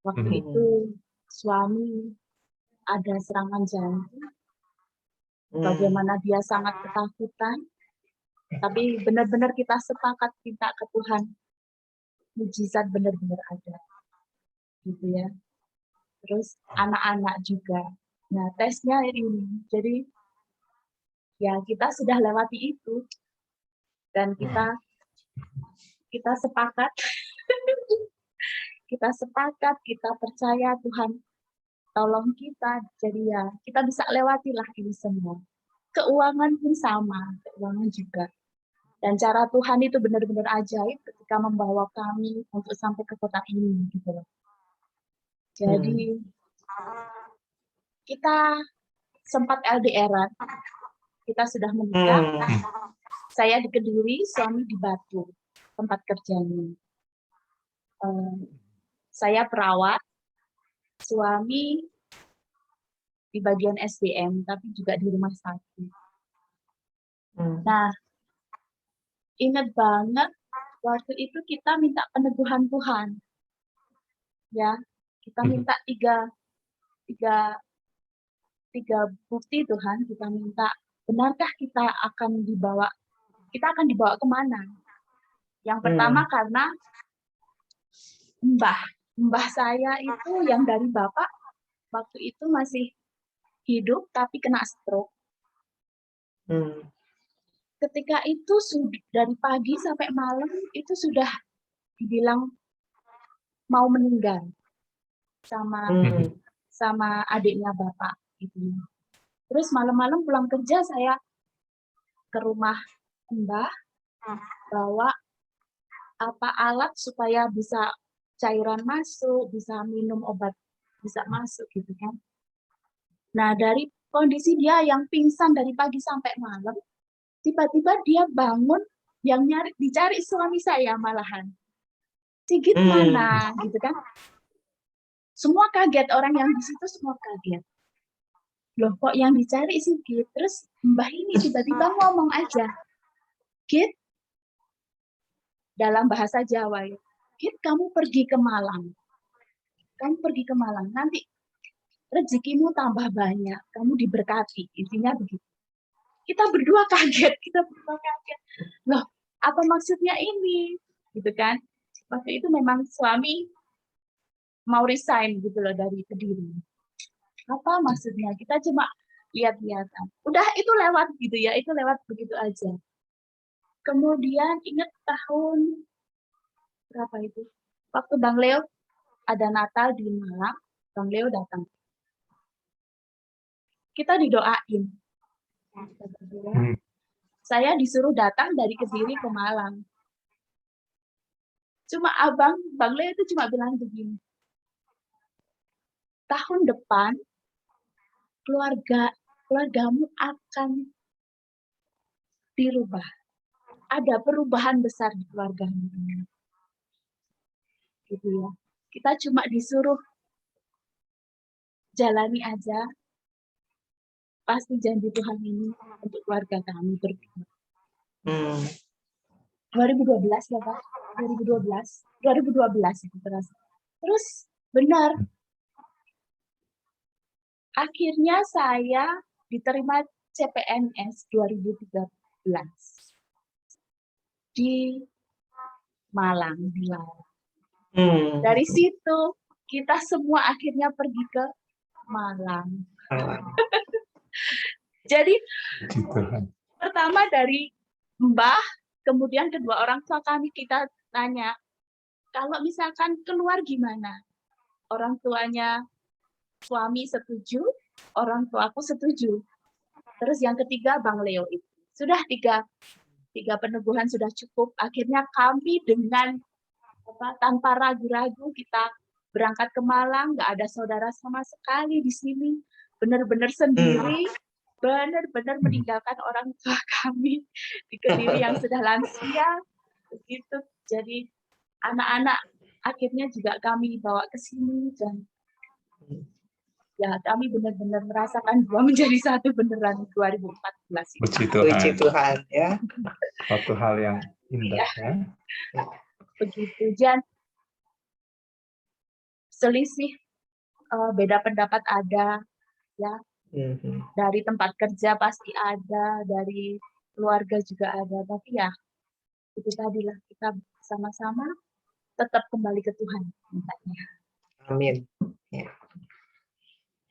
Waktu itu suami ada serangan jantung. Bagaimana dia sangat ketakutan. Tapi benar-benar kita sepakat minta ke Tuhan. Mujizat benar-benar ada. Gitu ya. Terus anak-anak juga. Nah, tesnya ini. Jadi ya kita sudah lewati itu. Dan kita sepakat, kita percaya Tuhan tolong kita, jadi ya kita bisa lewatilah ini semua. Keuangan pun sama, keuangan juga. Dan cara Tuhan itu benar-benar ajaib ketika membawa kami untuk sampai ke kota ini, gitu loh. Jadi kita sempat LDR-an, kita sudah menikah. Saya di Kediri, suami di Batu, tempat kerjanya. Saya perawat, suami di bagian SDM, tapi juga di rumah sakit. Nah, ingat banget waktu itu kita minta peneguhan Tuhan. Ya, kita minta tiga bukti Tuhan. Kita minta, benarkah kita akan dibawa kemana? Yang pertama karena mbah saya itu yang dari bapak waktu itu masih hidup tapi kena stroke. Ketika itu dari pagi sampai malam itu sudah dibilang mau meninggal sama adiknya bapak gitu. Terus malam-malam pulang kerja saya ke rumah Mbah bawa alat supaya bisa cairan masuk, bisa minum obat bisa masuk gitu kan. Nah, dari kondisi dia yang pingsan dari pagi sampai malam, tiba-tiba dia bangun Yang dicari suami saya malahan. Sigit mana, gitu kan? Semua kaget, orang yang di situ semua kaget. Loh, kok yang dicari Sigit? Terus Mbah ini tiba-tiba ngomong aja, Git, dalam bahasa Jawa ya, Git, kamu pergi ke Malang. Kamu pergi ke Malang, nanti rezekimu tambah banyak, kamu diberkati. Intinya begitu. Kita berdua kaget. Loh, apa maksudnya ini? Gitu kan? Waktu itu memang suami mau resign gitu loh dari Kediri. Apa maksudnya? Kita cuma lihat-lihatan. Udah itu lewat gitu ya, itu lewat begitu aja. Kemudian ingat tahun berapa itu? Waktu Bang Leo ada Natal di Malang, Bang Leo datang. Kita didoain. Saya disuruh datang dari Kediri ke Malang. Cuma Bang Leo itu cuma bilang begini, tahun depan keluargamu akan dirubah. Ada perubahan besar di keluargamu. Gitu ya. Kita cuma disuruh jalani aja. Pasti janji Tuhan ini untuk keluarga kami berdua. 2012 ya Pak? 2012 itu terasa. Terus benar. Akhirnya saya diterima CPNS 2013 di Malang. Dari situ kita semua akhirnya pergi ke Malang. Jadi pertama dari Mbah, kemudian kedua orang tua kami kita tanya, kalau misalkan keluar gimana? Orang tuanya suami setuju, orang tuaku setuju. Terus yang ketiga Bang Leo itu. Sudah tiga peneguhan sudah cukup. Akhirnya kami dengan tanpa ragu-ragu kita berangkat ke Malang, nggak ada saudara sama sekali di sini. Benar-benar sendiri, benar-benar meninggalkan orang tua kami di Kediri yang sudah lansia, begitu. Jadi anak-anak akhirnya juga kami bawa ke sini dan ya kami benar-benar merasakan dua menjadi satu beneran 2014. Puji Tuhan ya. Satu hal yang indah ya. Begitu dan selisih beda pendapat ada ya. Dari tempat kerja pasti ada, dari keluarga juga ada, tapi ya itu tadilah kita sama-sama tetap kembali ke Tuhan. Amin. Ya.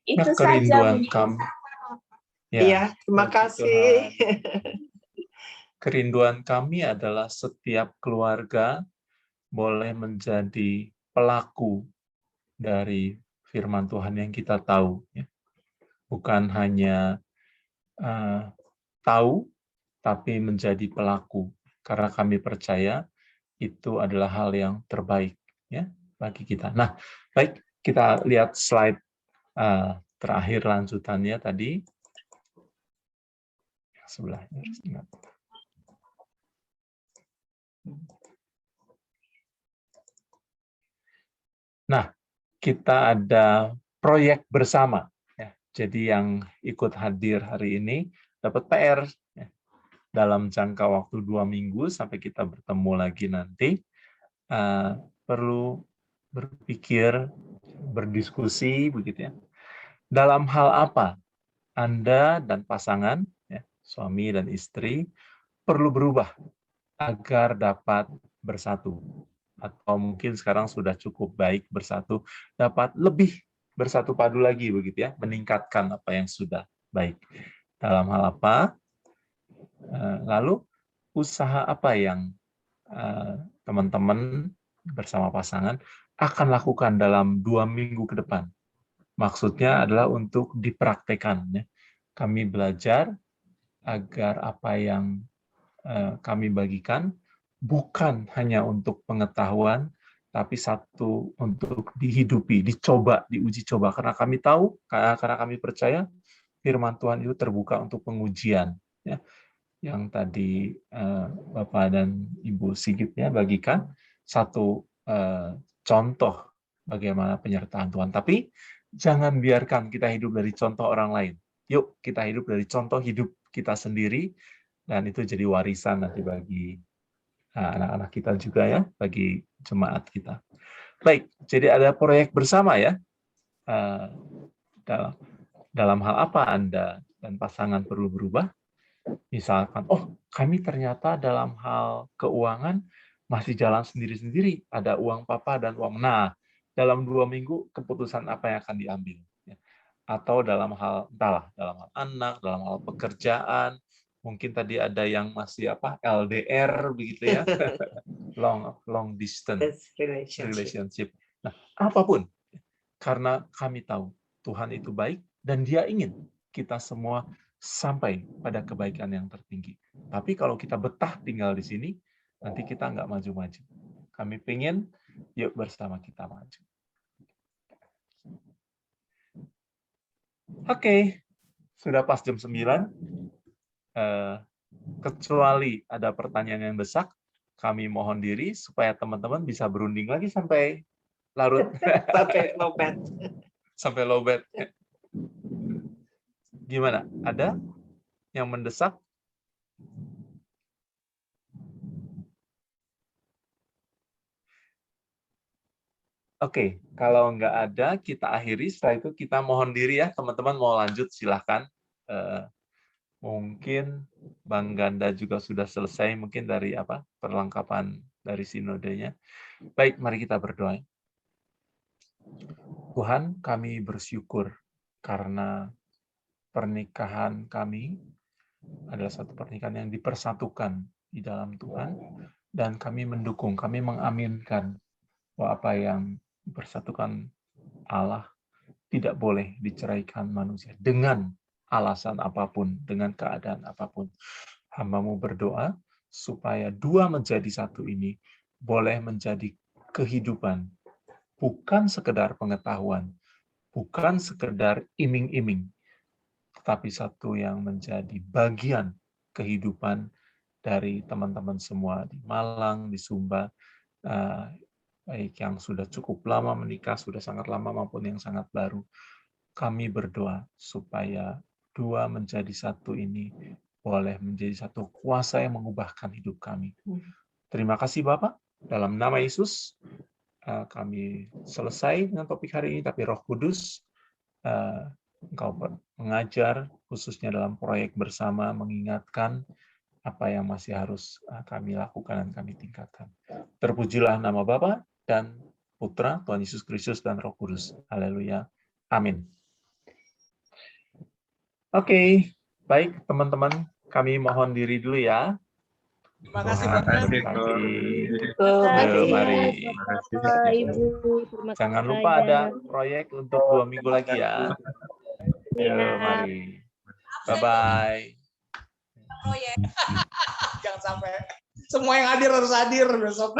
Itu kerinduan saja. kami. Ya, terima kasih. Kerinduan kami adalah setiap keluarga boleh menjadi pelaku dari firman Tuhan yang kita tahu. Ya. Bukan hanya tahu, tapi menjadi pelaku. Karena kami percaya itu adalah hal yang terbaik ya bagi kita. Nah, baik, kita lihat slide terakhir lanjutannya tadi. Sebelahnya. Nah, kita ada proyek bersama. Jadi yang ikut hadir hari ini dapat PR ya, dalam jangka waktu 2 minggu sampai kita bertemu lagi nanti. Perlu berpikir, berdiskusi begitu ya. Dalam hal apa Anda dan pasangan, ya, suami dan istri, perlu berubah agar dapat bersatu. Atau mungkin sekarang sudah cukup baik bersatu, dapat lebih bersatu padu lagi begitu ya, meningkatkan apa yang sudah baik. Dalam hal apa? Lalu usaha apa yang teman-teman bersama pasangan akan lakukan dalam 2 minggu ke depan? Maksudnya adalah untuk dipraktekkan. Ya. Kami belajar agar apa yang kami bagikan bukan hanya untuk pengetahuan, tapi satu untuk dihidupi, dicoba, diuji coba. Karena kami tahu, karena kami percaya, firman Tuhan itu terbuka untuk pengujian. Ya. yang tadi Bapak dan Ibu Sigit ya bagikan satu contoh bagaimana penyertaan Tuhan. Tapi jangan biarkan kita hidup dari contoh orang lain. Yuk kita hidup dari contoh hidup kita sendiri, dan itu jadi warisan nanti bagi anak-anak kita juga ya, bagi jemaat kita. Baik, jadi ada proyek bersama ya. Dalam hal apa Anda dan pasangan perlu berubah? Misalkan, oh kami ternyata dalam hal keuangan masih jalan sendiri-sendiri, ada uang papa dan uang. Nah, dalam 2 minggu keputusan apa yang akan diambil? Atau dalam hal, entahlah, dalam hal anak, dalam hal pekerjaan, mungkin tadi ada yang masih LDR begitu ya, long distance relationship. Nah, apapun, karena kami tahu Tuhan itu baik dan Dia ingin kita semua sampai pada kebaikan yang tertinggi. Tapi kalau kita betah tinggal di sini, nanti kita nggak maju-maju. Kami pengen, yuk bersama kita maju. Oke, sudah pas jam 9. Kecuali ada pertanyaan yang desak, kami mohon diri supaya teman-teman bisa berunding lagi sampai larut. Sampai lowbat. Sampai lowbat. Gimana? Ada yang mendesak? Oke, kalau nggak ada, kita akhiri. Setelah itu kita mohon diri ya, teman-teman mau lanjut silahkan. Mungkin Bang Ganda juga sudah selesai mungkin dari perlengkapan dari sinodenya. Baik, mari kita berdoa. Tuhan, kami bersyukur karena pernikahan kami adalah satu pernikahan yang dipersatukan di dalam Tuhan, dan kami mendukung, kami mengaminkan bahwa apa yang dipersatukan Allah tidak boleh diceraikan manusia dengan alasan apapun, dengan keadaan apapun. Hamba-Mu berdoa supaya 2 menjadi 1 ini boleh menjadi kehidupan, bukan sekedar pengetahuan, bukan sekedar iming-iming, tetapi satu yang menjadi bagian kehidupan dari teman-teman semua di Malang, di Sumba, baik yang sudah cukup lama menikah, sudah sangat lama maupun yang sangat baru. Kami berdoa supaya 2 menjadi 1 ini boleh menjadi satu kuasa yang mengubahkan hidup kami. Terima kasih Bapak. Dalam nama Yesus, kami selesai dengan topik hari ini, tapi Roh Kudus, Engkau mengajar, khususnya dalam proyek bersama, mengingatkan apa yang masih harus kami lakukan dan kami tingkatkan. Terpujilah nama Bapa dan Putra, Tuhan Yesus Kristus, dan Roh Kudus. Haleluya. Amin. Oke, baik teman-teman, kami mohon diri dulu ya. Terima kasih Mari. Ibu, Jangan lupa ada proyek untuk 2 minggu lagi ya. Mari. Bye-bye. Proyek. Jangan sampai semua yang hadir harus hadir besok.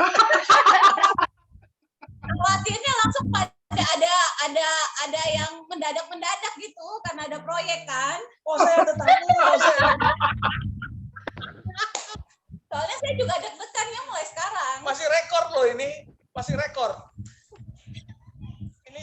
Khawatirnya langsung ada yang mendadak gitu karena ada proyek kan. Oh, saya ada tamu. Soalnya saya juga deg-degannya mulai sekarang. Masih rekor loh ini, masih rekor. Ini